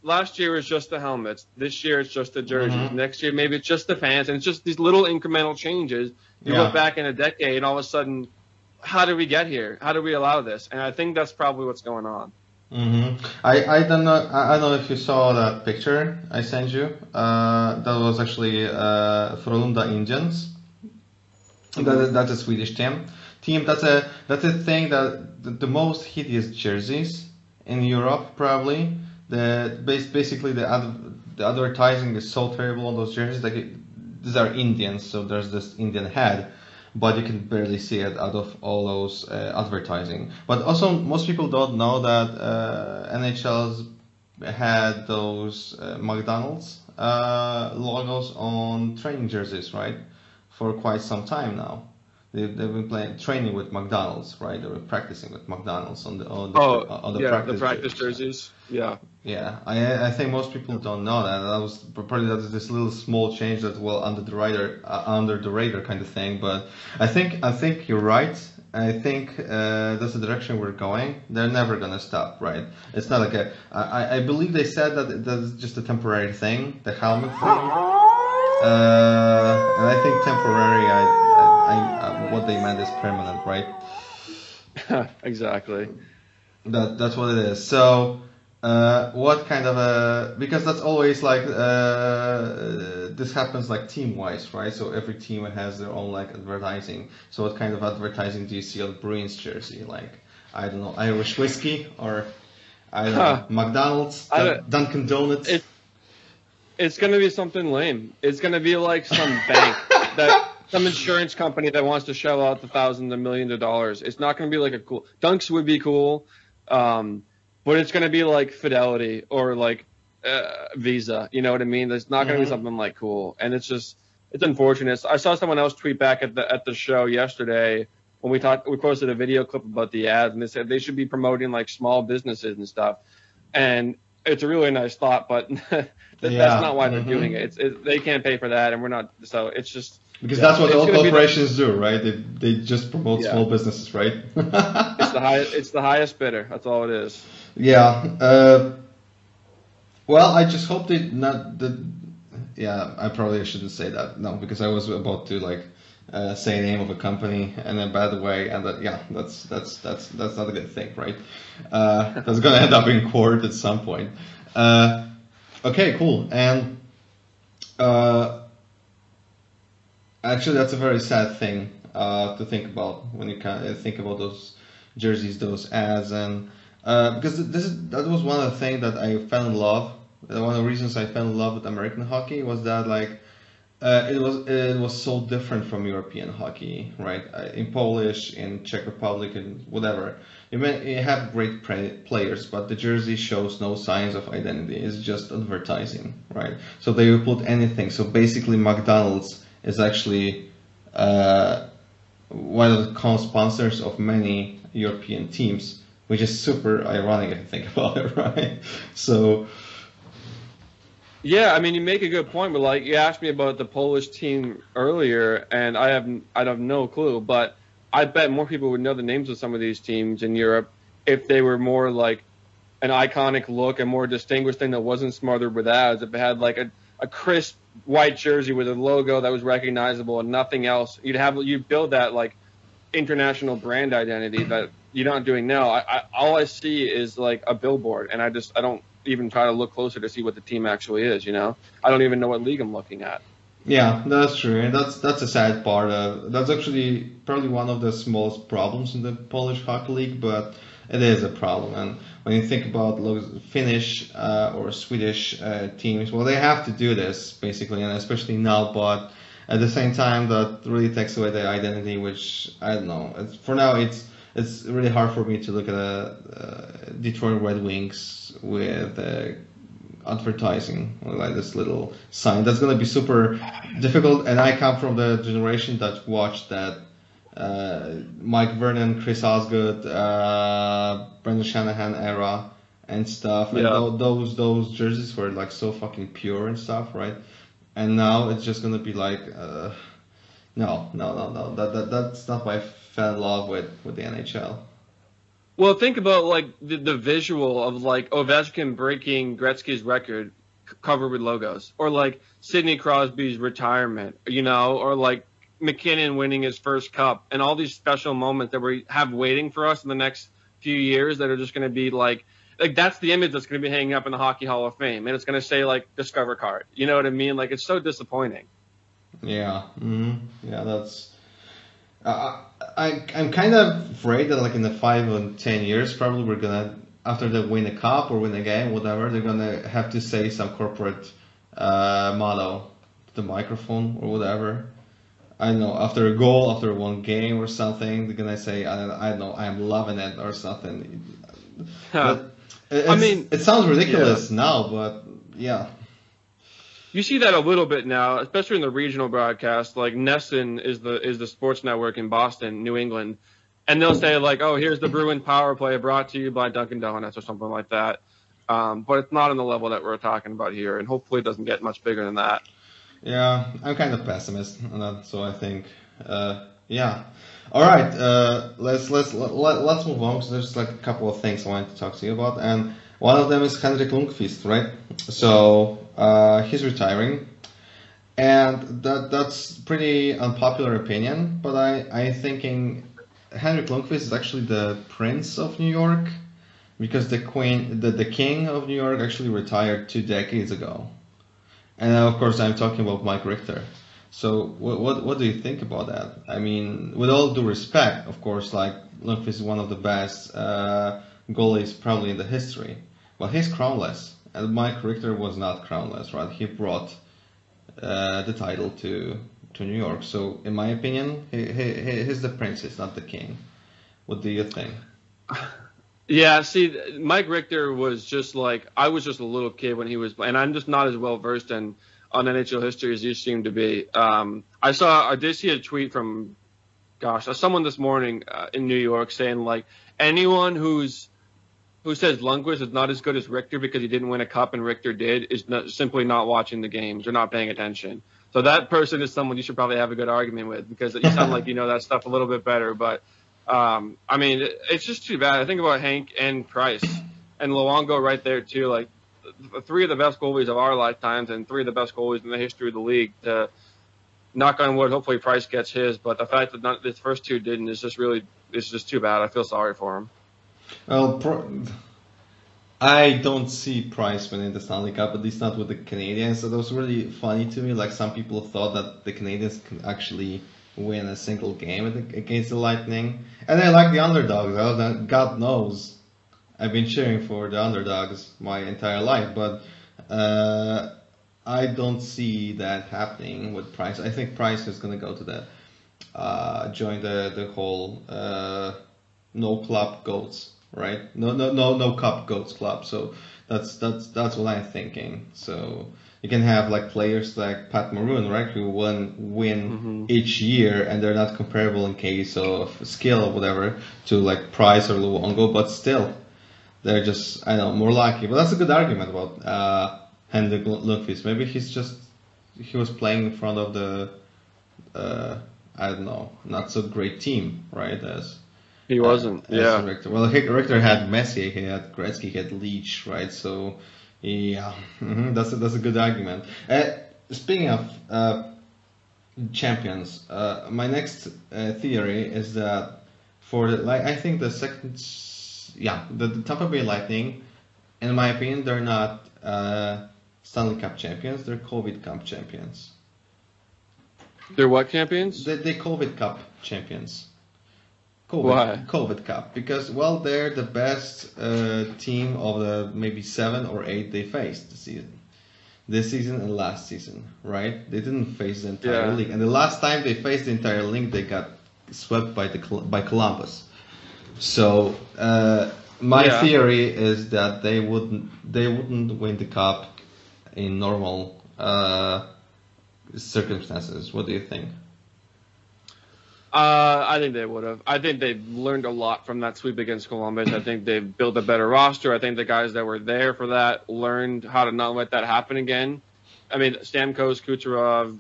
last year was just the helmets. This year it's just the jerseys. Mm-hmm. Next year maybe it's just the fans, and it's just these little incremental changes. You look back in a decade, and all of a sudden, how did we get here? How did we allow this? And I think that's probably what's going on. Mm-hmm. I don't know. I don't know if you saw that picture I sent you. That was actually Frölunda Indians. That's a Swedish team, team. That's a thing that the most hideous jerseys in Europe probably. Basically the advertising is so terrible on those jerseys. These are Indians, so there's this Indian head, but you can barely see it out of all those advertising. But also most people don't know that NHL's had those McDonald's logos on training jerseys, right, for quite some time now. They've been training with McDonald's, right? They were practicing with McDonald's on the practice jerseys. Yeah. Yeah, I think most people don't know that. That was probably this little small change that under the radar kind of thing. But I think you're right. I think that's the direction we're going. They're never gonna stop, right? It's not like I believe they said that that's just a temporary thing, the helmet thing. And I think temporary. What they meant is permanent, right? Exactly. That's what it is. So, what kind of because that's always like this happens like team-wise, right? So every team has their own like advertising. So what kind of advertising do you see on Bruins jersey? Like, I don't know, Irish whiskey or I don't know, McDonald's, Dunkin' Donuts. It's gonna be something lame. It's gonna be like some bank some insurance company that wants to shell out the thousands of millions of dollars. It's not going to be like a cool Dunks would be cool, but it's going to be like Fidelity or like Visa. You know what I mean? There's not going to be something like cool, and it's unfortunate. I saw someone else tweet back at the show yesterday when we posted a video clip about the ads, and they said they should be promoting like small businesses and stuff, and it's a really nice thought, but that's not why they're doing it. They can't pay for that, and we're not. So it's just. Because that's what all corporations do, right? They just promote small businesses, right? It's the highest bidder. That's all it is. Yeah. Well, I just hope they not. Yeah, I probably shouldn't say that. No, because I was about to like say the name of a company in a bad way, and that's not a good thing, right? That's gonna end up in court at some point. Okay, cool, and. Actually, that's a very sad thing to think about when you think about those jerseys, those ads, and because that was one of the things that I fell in love. One of the reasons I fell in love with American hockey was that like it was so different from European hockey, right? In Polish, in Czech Republic, and whatever. You have great players, but the jersey shows no signs of identity. It's just advertising, right? So they will put anything. So basically, McDonald's is actually one of the co-sponsors of many European teams, which is super ironic if you think about it, right? So. Yeah, I mean, you make a good point, but like you asked me about the Polish team earlier, and I have no clue, but I bet more people would know the names of some of these teams in Europe if they were more like an iconic look and more distinguished thing that wasn't smothered with ads. If it had like a crisp white jersey with a logo that was recognizable and nothing else, you'd build that like international brand identity that you're not doing now. All I see is like a billboard, and I don't even try to look closer to see what the team actually is. You know, I don't even know what league I'm looking at. Yeah, that's true, and that's a sad part. That's actually probably one of the smallest problems in the Polish hockey league, but it is a problem. And when you think about Finnish or Swedish teams, well, they have to do this basically, and especially now. But at the same time, that really takes away the identity, which I don't know. For now, it's really hard for me to look at Detroit Red Wings with advertising like this little sign. That's going to be super difficult, and I come from the generation that watched that Mike Vernon, Chris Osgood, Brendan Shanahan era and stuff. And those jerseys were like so fucking pure and stuff, right? And now it's just going to be like no. That's not why I fell in love with the NHL. Well, think about like the visual of like Ovechkin breaking Gretzky's record covered with logos, or like Sidney Crosby's retirement, you know, or like McKinnon winning his first cup, and all these special moments that we have waiting for us in the next few years that are just going to be like that's the image that's going to be hanging up in the Hockey Hall of Fame, and it's going to say like Discover Card. You know what I mean? Like it's so disappointing. Yeah. Mm-hmm. Yeah, that's. I'm kind of afraid that like in the 5 or 10 years, probably we're gonna, after they win a cup or win a game, whatever, they're gonna have to say some corporate motto to the microphone or whatever. I don't know, after a goal, after one game or something, they're gonna say, I don't know, I'm loving it or something. But it sounds ridiculous now, but yeah. You see that a little bit now, especially in the regional broadcast. Like Nesson is the sports network in Boston, New England, and they'll say like, "Oh, here's the Bruins power play brought to you by Dunkin' Donuts" or something like that. But it's not on the level that we're talking about here, and hopefully it doesn't get much bigger than that. Yeah, I'm kind of pessimist on that, so I think, yeah. All right, let's move on because there's like a couple of things I wanted to talk to you about, and one of them is Henrik Lundqvist, right? So he's retiring, and that's pretty unpopular opinion, but I thinking Henrik Lundqvist is actually the Prince of New York, because the King of New York actually retired 2 decades ago. And of course, I'm talking about Mike Richter. So what do you think about that? I mean, with all due respect, of course, like Lundqvist is one of the best goalies probably in the history, but he's crownless, and Mike Richter was not crownless, right? He brought the title to New York. So in my opinion, he's the prince, he's not the king. What do you think? Yeah, see, Mike Richter was just like, I was just a little kid when he was playing, and I'm just not as well versed on NHL history as you seem to be. I did see a tweet from, someone this morning in New York saying like, anyone who says Lundqvist is not as good as Richter because he didn't win a cup and Richter did is simply not watching the games or not paying attention. So that person is someone you should probably have a good argument with, because you sound like you know that stuff a little bit better, but. I mean, it's just too bad. I think about Hank and Price and Luongo right there too. Like 3 of the best goalies of our lifetimes and 3 of the best goalies in the history of the league. To knock on wood, hopefully Price gets his, but the fact that the first 2 didn't is just too bad. I feel sorry for him. Well, I don't see Price winning the Stanley Cup, at least not with the Canadiens. So that was really funny to me. Like some people thought that the Canadiens can actually win a single game against the Lightning, and I like the underdogs. God knows, I've been cheering for the underdogs my entire life, but I don't see that happening with Price. I think Price is gonna go to that, join the whole no club goats, right? No cup goats club. So that's what I'm thinking. So. You can have like players like Pat Maroon, right, who win each year, and they're not comparable in case of skill or whatever to like Price or Luongo, but still, they're just more lucky. But that's a good argument about Henrik Lundqvist. Maybe he was playing in front of the not so great team, right? He wasn't. Yeah. Richter. Well, Richter had Messier, he had Gretzky, he had Leach, right? So. Yeah, that's a good argument. Speaking of champions, my next theory is that I think the Tampa Bay Lightning, in my opinion, they're not Stanley Cup champions. They're COVID Cup champions. They're what champions? They're COVID Cup champions. Why? COVID Cup, because they're the best team of the maybe 7 or 8 they faced this season and last season, right? They didn't face the entire league, and the last time they faced the entire league, they got swept by Columbus. So my theory is that they wouldn't win the cup in normal circumstances. What do you think? I think they would have. I think they've learned a lot from that sweep against Columbus. I think they've built a better roster. I think the guys that were there for that learned how to not let that happen again. I mean, Stamkos, Kucherov,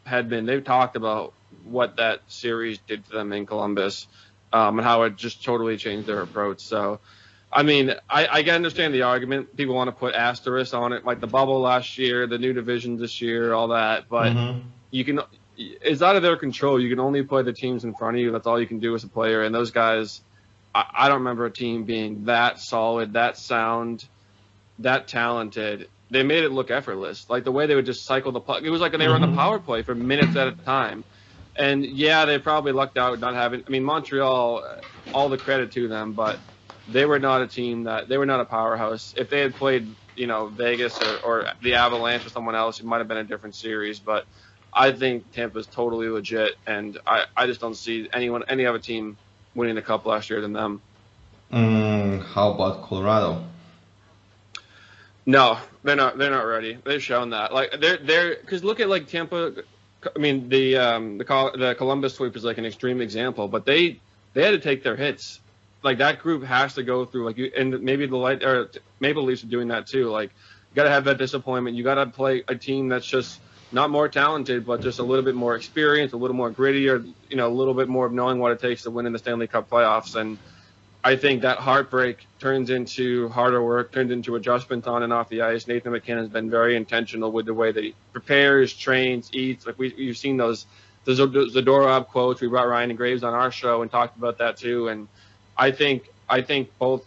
Hedman, they've talked about what that series did to them in Columbus, and how it just totally changed their approach. So, I mean, I can understand the argument. People want to put asterisks on it, like the bubble last year, the new divisions this year, all that. But it's out of their control. You can only play the teams in front of you. That's all you can do as a player. And those guys, I don't remember a team being that solid, that sound, that talented. They made it look effortless. Like the way they would just cycle the puck. It was like they were on the power play for minutes at a time. And yeah, they probably lucked out not having. I mean, Montreal, all the credit to them, but they were not a team they were not a powerhouse. If they had played, Vegas or the Avalanche or someone else, it might have been a different series. But I think Tampa's totally legit, and I just don't see any other team winning the cup last year than them. How about Colorado? No, they're not ready. They've shown that. Like they're because look at like Tampa. I mean the Columbus sweep is like an extreme example, but they had to take their hits. Like that group has to go through and maybe the Maple Leafs are doing that too. Like you got to have that disappointment. You got to play a team that's just not more talented, but just a little bit more experienced, a little more grittier, a little bit more of knowing what it takes to win in the Stanley Cup playoffs. And I think that heartbreak turns into harder work, turns into adjustments on and off the ice. Nathan McKinnon has been very intentional with the way that he prepares, trains, eats. Like you've seen those Zadorov quotes. We brought Ryan and Graves on our show and talked about that too. And I think both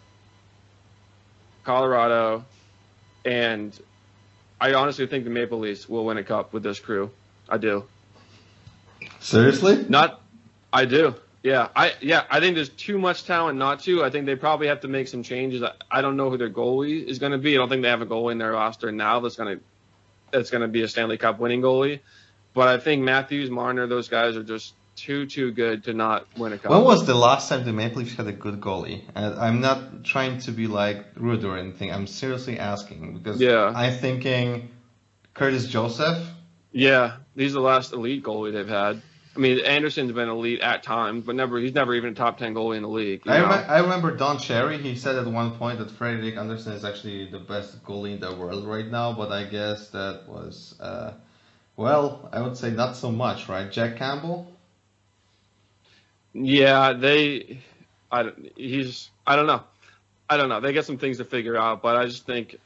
Colorado and I honestly think the Maple Leafs will win a cup with this crew. I do. Seriously? I do. Yeah. I think there's too much talent not to. I think they probably have to make some changes. I don't know who their goalie is going to be. I don't think they have a goalie in their roster now that's going to be a Stanley Cup winning goalie. But I think Matthews, Marner, those guys are just too good to not win a cup. When was the last time the Maple Leafs had a good goalie? I'm not trying to be like rude or anything. I'm seriously asking because I'm thinking Curtis Joseph. Yeah, he's the last elite goalie they've had. I mean, Anderson's been elite at times, but he's never even a top 10 goalie in the league. I remember Don Cherry. He said at one point that Frederik Andersen is actually the best goalie in the world right now, but I guess that was, I would say not so much, right? Jack Campbell? Yeah, I don't know. They got some things to figure out, but I just think,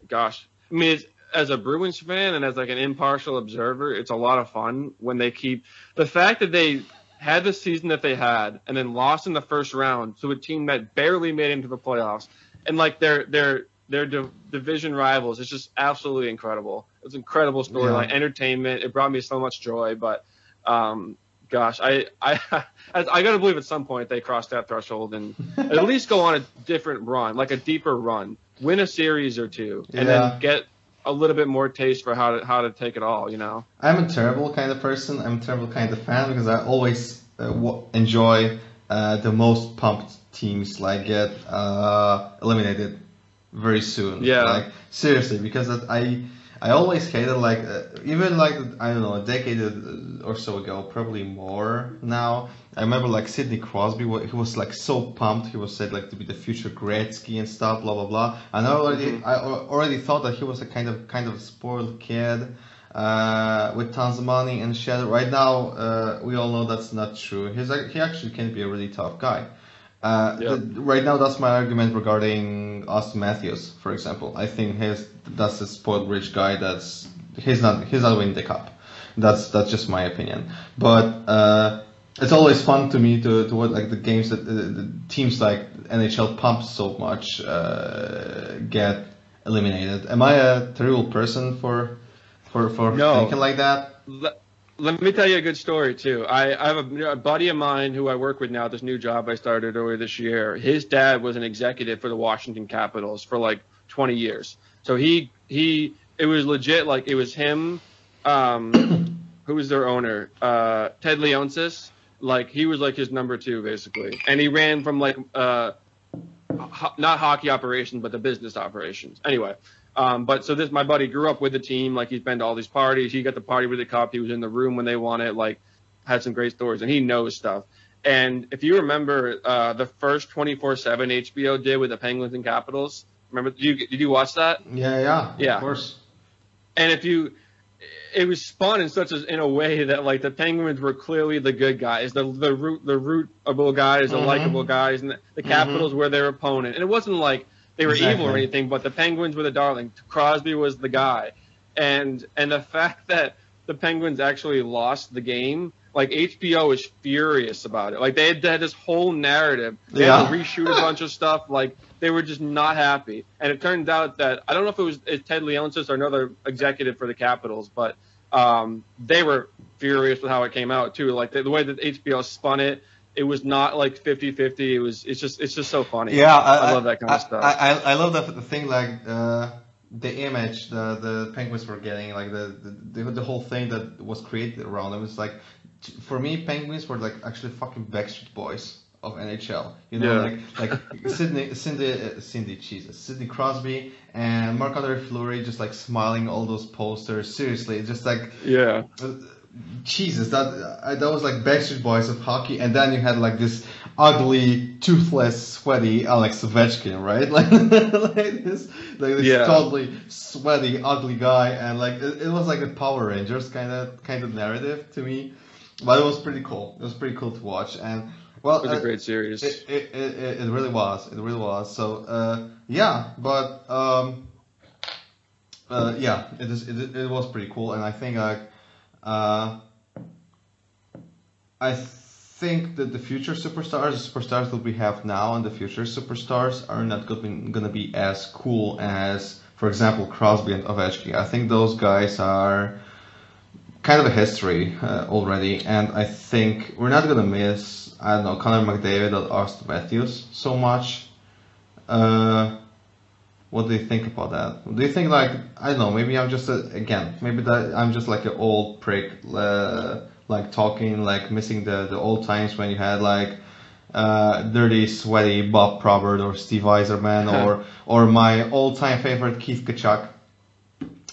gosh, I mean, as a Bruins fan and as like an impartial observer, it's a lot of fun when they keep the fact that they had the season that they had and then lost in the first round to a team that barely made it into the playoffs and like their division rivals. It's just absolutely incredible. It was an incredible storyline, entertainment. It brought me so much joy, but gosh, I gotta believe at some point they cross that threshold and at least go on a different run, like a deeper run, win a series or two, and then get a little bit more taste for how to take it all. I'm a terrible kind of person. I'm a terrible kind of fan because I always enjoy the most pumped teams like get eliminated very soon. Yeah. Like seriously, because I always hated even I don't know, a decade or so ago, probably more now. I remember Sidney Crosby, he was so pumped. He was said to be the future Gretzky and stuff, blah blah blah. And I already thought that he was a kind of spoiled kid with tons of money and shit. Right now, we all know that's not true. He actually can be a really tough guy. Right now, that's my argument regarding Austin Matthews, for example. I think that's a spoiled rich guy. He's not winning the cup. That's just my opinion. But it's always fun to me to watch the games that the teams like NHL pump so much get eliminated. Am I a terrible person for thinking like that? Let me tell you a good story, too. I have a buddy of mine who I work with now at this new job I started earlier this year. His dad was an executive for the Washington Capitals for 20 years. So it was legit, it was him, who was their owner, Ted Leonsis. He was his number two, basically. And he ran from not hockey operations, but the business operations. Anyway. But so my buddy grew up with the team. He's been to all these parties. He got the party with the cup. He was in the room when they won it. Had some great stories, and he knows stuff. And if you remember the first 24/7 HBO did with the Penguins and Capitals, remember? Did you watch that? Yeah, of course. And it was spun in a way that the Penguins were clearly the good guys, the rootable guys, the likable guys, and the Capitals were their opponent. And it wasn't they were evil or anything, but the Penguins were the darling. Crosby was the guy. And the fact that the Penguins actually lost the game, HBO is furious about it. They had this whole narrative. They had to reshoot a bunch of stuff. They were just not happy. And it turned out that, I don't know if it was Ted Leonsis or another executive for the Capitals, but They were furious with how it came out too. Like the way that HBO spun it, it was not like 50-50. It's just so funny. Yeah, I love that kind of stuff. I love the thing, like the image the Penguins were getting, like the whole thing that was created around them. It's like, for me, Penguins were like actually fucking Backstreet Boys of NHL. You know, like Sidney Crosby and Marc-Andre Fleury just like smiling all those posters. Seriously, just like Jesus, that was like Backstreet Boys of hockey. And then you had like this ugly, toothless, sweaty Alex Ovechkin, right? Like this totally sweaty, ugly guy, and like it was like a Power Rangers kind of narrative to me. But it was pretty cool. It was pretty cool to watch, and well, it was a great series. It really was. It really was. So it was pretty cool, and I think I think that the future superstars that we have now, and the future superstars are not going to be as cool as, for example, Crosby and Ovechkin. I think those guys are kind of a history already, and I think we're not gonna miss, I don't know, Connor McDavid or Austin Matthews so much. What do you think about that? Do you think, like, I don't know, maybe I'm just I'm just like an old prick, like talking, like missing the old times when you had like dirty, sweaty Bob Probert or Steve Yzerman or my all-time favorite Keith Tkachuk.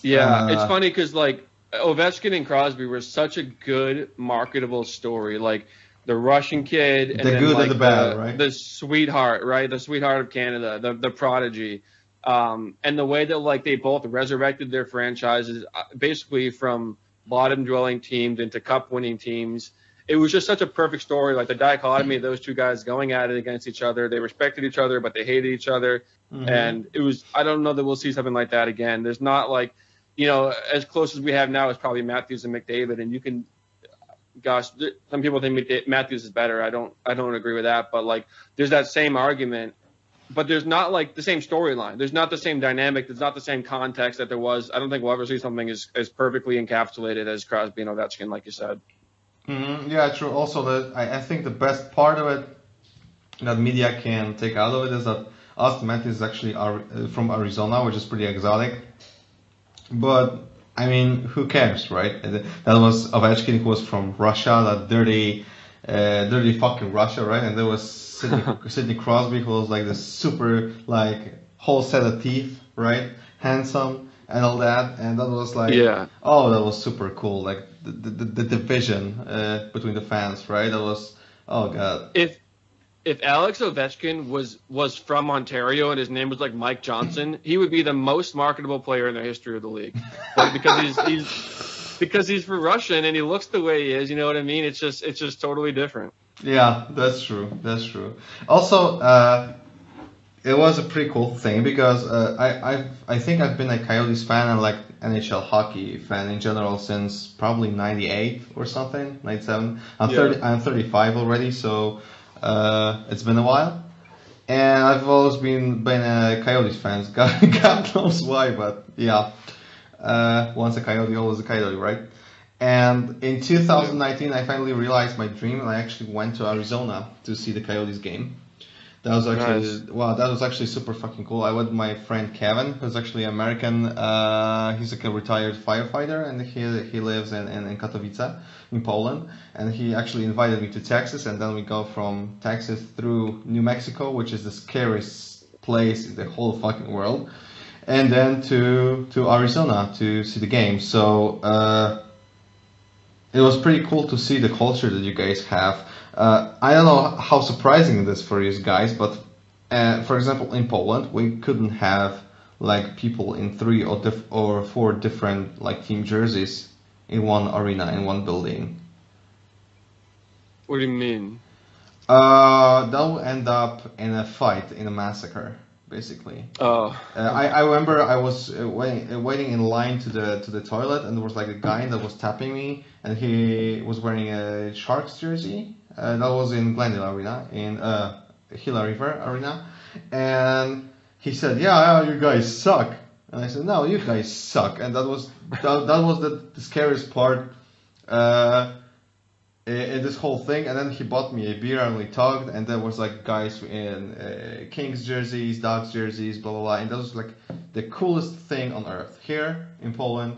Yeah, it's funny because like Ovechkin and Crosby were such a good marketable story, like the Russian kid and the then good like and the bad, right? The sweetheart, right? The sweetheart of Canada, the prodigy, and the way that like they both resurrected their franchises basically from bottom dwelling teams into cup winning teams. It was just such a perfect story, like the dichotomy of those two guys going at it against each other. They respected each other, but they hated each other, and it was. I don't know that we'll see something like that again. There's not like, as close as we have now is probably Matthews and McDavid, and you can, gosh, some people think Matthews is better. I don't agree with that, but like, there's that same argument, but there's not like the same storyline. There's not the same dynamic. There's not the same context that there was. I don't think we'll ever see something as perfectly encapsulated as Crosby and Ovechkin, like you said. Yeah, true. Also, I think the best part of it that media can take out of it is that Austin Matthews is actually from Arizona, which is pretty exotic. But I mean, who cares, right? That was Ovechkin, who was from Russia, that dirty fucking Russia, right? And there was Sidney Crosby, who was like this super, like, whole set of teeth, right? Handsome and all that, and that was like, that was super cool. Like the division between the fans, right? That was, oh god. If Alex Ovechkin was from Ontario and his name was like Mike Johnson, he would be the most marketable player in the history of the league. But because he's from Russia and he looks the way he is, you know what I mean? It's just totally different. Yeah, that's true. That's true. Also, it was a pretty cool thing because I think I've been a Coyotes fan and like NHL hockey fan in general since probably '98 or something, '97. I'm 35 already, so. It's been a while, and I've always been a Coyotes fan. God knows why, but yeah. Once a Coyote, always a Coyote, right? And in 2019, I finally realized my dream, and I actually went to Arizona to see the Coyotes game. That was actually that was actually super fucking cool. I went with my friend Kevin, who's actually American. He's like a retired firefighter, and he lives in Katowice, in Poland. And he actually invited me to Texas, and then we go from Texas through New Mexico, which is the scariest place in the whole fucking world, and then to Arizona to see the game. So it was pretty cool to see the culture that you guys have. I don't know how surprising it is for you guys, but for example, in Poland, we couldn't have like people in 3 or 4 different like team jerseys in one arena, in one building. What do you mean? That will end up in a fight, in a massacre, basically. Oh. I remember I was waiting in line to the toilet, and there was like a guy that was tapping me, and he was wearing a Sharks jersey. That was in Glendale Arena, in Gila River Arena, and he said, "Yeah, you guys suck." And I said, no, you guys suck. And that was the scariest part in this whole thing. And then he bought me a beer and we talked. And there was like guys in Kings jerseys, Dogs jerseys, blah, blah, blah. And that was like the coolest thing on earth. Here in Poland,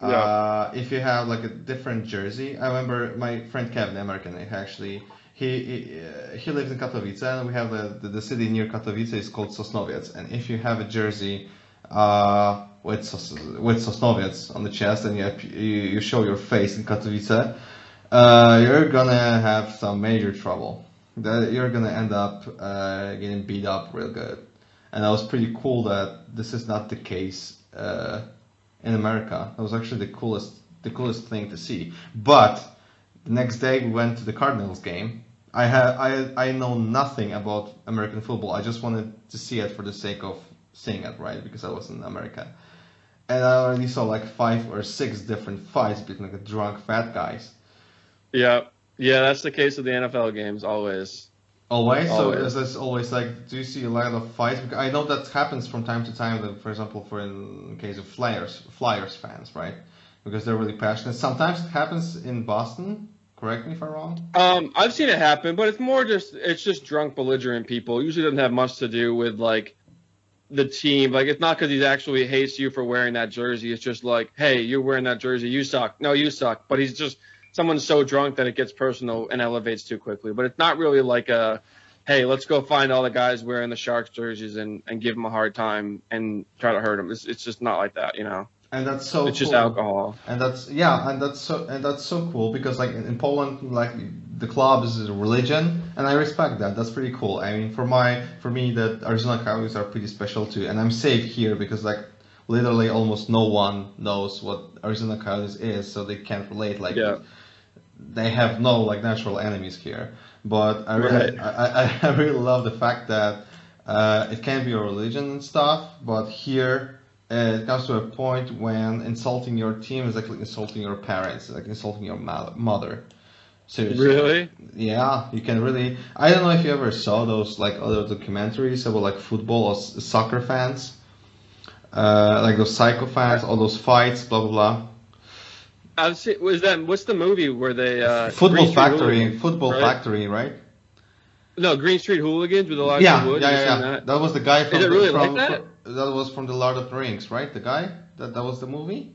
if you have like a different jersey. I remember my friend Kevin, American, actually, he lives in Katowice. And we have the city near Katowice is called Sosnowiec. And if you have a jersey with Sosnowiec on the chest and you show your face in Katowice, you're gonna have some major trouble. You're gonna end up getting beat up real good. And that was pretty cool that this is not the case in America. That was actually the coolest thing to see. But the next day we went to the Cardinals game. I know nothing about American football. I just wanted to see it for the sake of seeing it, right? Because I was in America. And I already saw like 5 or 6 different fights between like drunk fat guys. Yeah, that's the case with the NFL games always. Always? So is this always like, do you see a lot of fights? Because I know that happens from time to time, that, for example, in case of Flyers fans, right? Because they're really passionate. Sometimes it happens in Boston. Correct me if I'm wrong. I've seen it happen, but it's just drunk, belligerent people. It usually doesn't have much to do with like the team. Like, it's not because he actually hates you for wearing that jersey. It's just like, hey, you're wearing that jersey, you suck. No, you suck. But he's just someone's so drunk that it gets personal and elevates too quickly. But it's not really like a, hey, let's go find all the guys wearing the Sharks jerseys and give them a hard time and try to hurt them. It's just not like that, you know. And that's so it's cool. just alcohol. And that's so cool because like in Poland, like the club is a religion, and I respect that. That's pretty cool. I mean, for me, the Arizona Coyotes are pretty special too, and I'm safe here because like literally almost no one knows what Arizona Coyotes is, so they can't relate. Like they have no like natural enemies here. But I really love the fact that it can be a religion and stuff, but here. It comes to a point when insulting your team is like insulting your parents, like insulting your mother. Seriously. Really? Yeah, you can really. I don't know if you ever saw those like other documentaries about like football or soccer fans, like those psycho fans, all those fights, blah blah blah. I've seen. What's the movie where they? Football Factory, right? No, Green Street Hooligans with Elijah Wood. Yeah. That was the guy from. Is it really like that? That was from the Lord of the Rings, right? The guy that was the movie.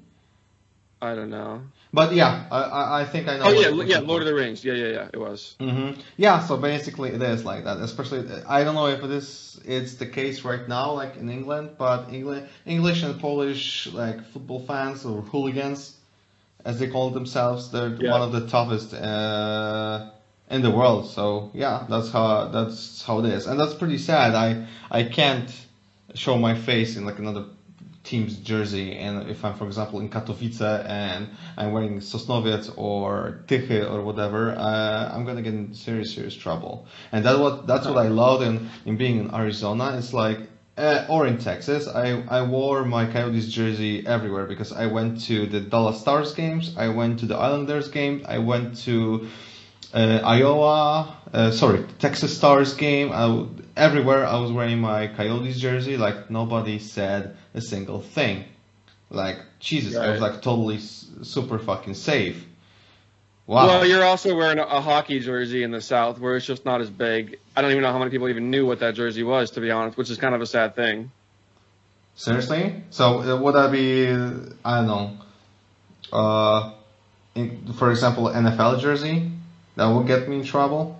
I don't know. But yeah, I think I know. Oh yeah, Lord of the Rings. Yeah, it was. Mm-hmm. Yeah, so basically it is like that. Especially, I don't know if it's the case right now, like in England, but English and Polish like football fans or hooligans, as they call themselves, they're one of the toughest in the world. So yeah, that's how it is, and that's pretty sad. I can't show my face in like another team's jersey, and if I'm, for example, in Katowice and I'm wearing Sosnowiec or Tychy or whatever, I'm gonna get in serious trouble. And that's what I love in being in Arizona. It's like or in Texas. I wore my Coyotes jersey everywhere because I went to the Dallas Stars games, I went to the Islanders game, I went to Texas Stars game. Everywhere I was wearing my Coyotes jersey. Like nobody said a single thing. Like Jesus, I was like totally super fucking safe. Wow. Well, you're also wearing a hockey jersey in the South where it's just not as big. I don't even know how many people even knew what that jersey was, to be honest, which is kind of a sad thing. Seriously? So would that be, I don't know, for example, NFL jersey? That will get me in trouble?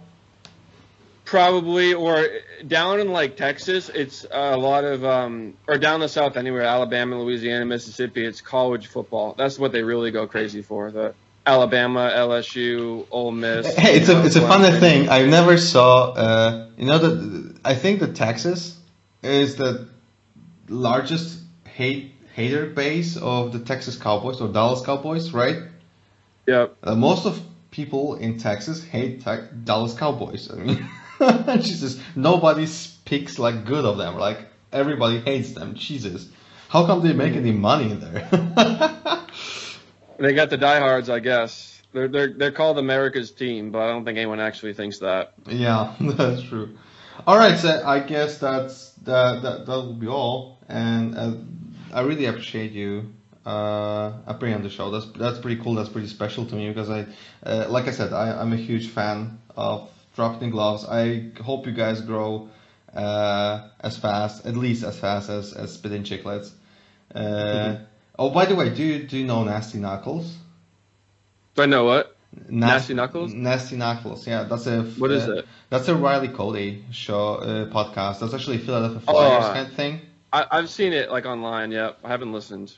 Probably, or down in like Texas, it's a lot of, or down the South anywhere, Alabama, Louisiana, Mississippi, it's college football. That's what they really go crazy for. The Alabama, LSU, Ole Miss. Hey, it's a funny thing. I never saw, I think that Texas is the largest hater base of the Texas Cowboys or Dallas Cowboys, right? Yep. Most of people in Texas hate Dallas Cowboys. I mean, Jesus, nobody speaks like good of them. Like everybody hates them. Jesus, how come they make any money in there? They got the diehards, I guess. They're called America's team, but I don't think anyone actually thinks that. Yeah, that's true. All right, so I guess that will be all. And I really appreciate you appearing on the show. That's pretty cool. That's pretty special to me because like I said, I'm a huge fan of Dropping the Gloves. I hope you guys grow at least as fast as Spittin' Chicklets. Oh, by the way, do you know Nasty Knuckles? Do I know what? Nasty Knuckles? Nasty Knuckles, yeah. What is it? That's a Riley Cody show podcast. That's actually Philadelphia Flyers kind of thing. I've seen it like online. Yeah, I haven't listened.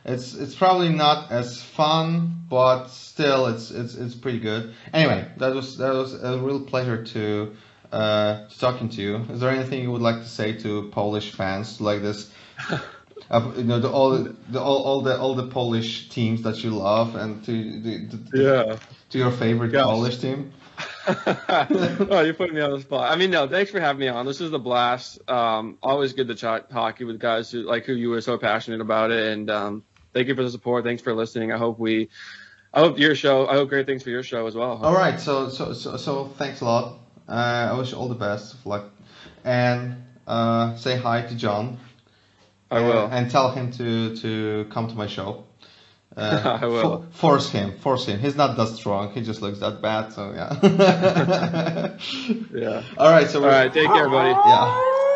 It's probably not as fun, but still it's pretty good. Anyway, that was a real pleasure to talking to you. Is there anything you would like to say to Polish fans like this? All the Polish teams that you love, and to your favorite Polish team. Oh, you're putting me on the spot. I mean, no, thanks for having me on. This is a blast. Always good to chat hockey with guys who you were so passionate about it, and thank you for the support. Thanks for listening. I hope great things for your show as well. All right, so thanks a lot. I wish you all the best of luck, and say hi to John. I will. And tell him to come to my show. I will. Force him. He's not that strong. He just looks that bad. So yeah. Yeah. All right. All right. Take care, buddy. Yeah.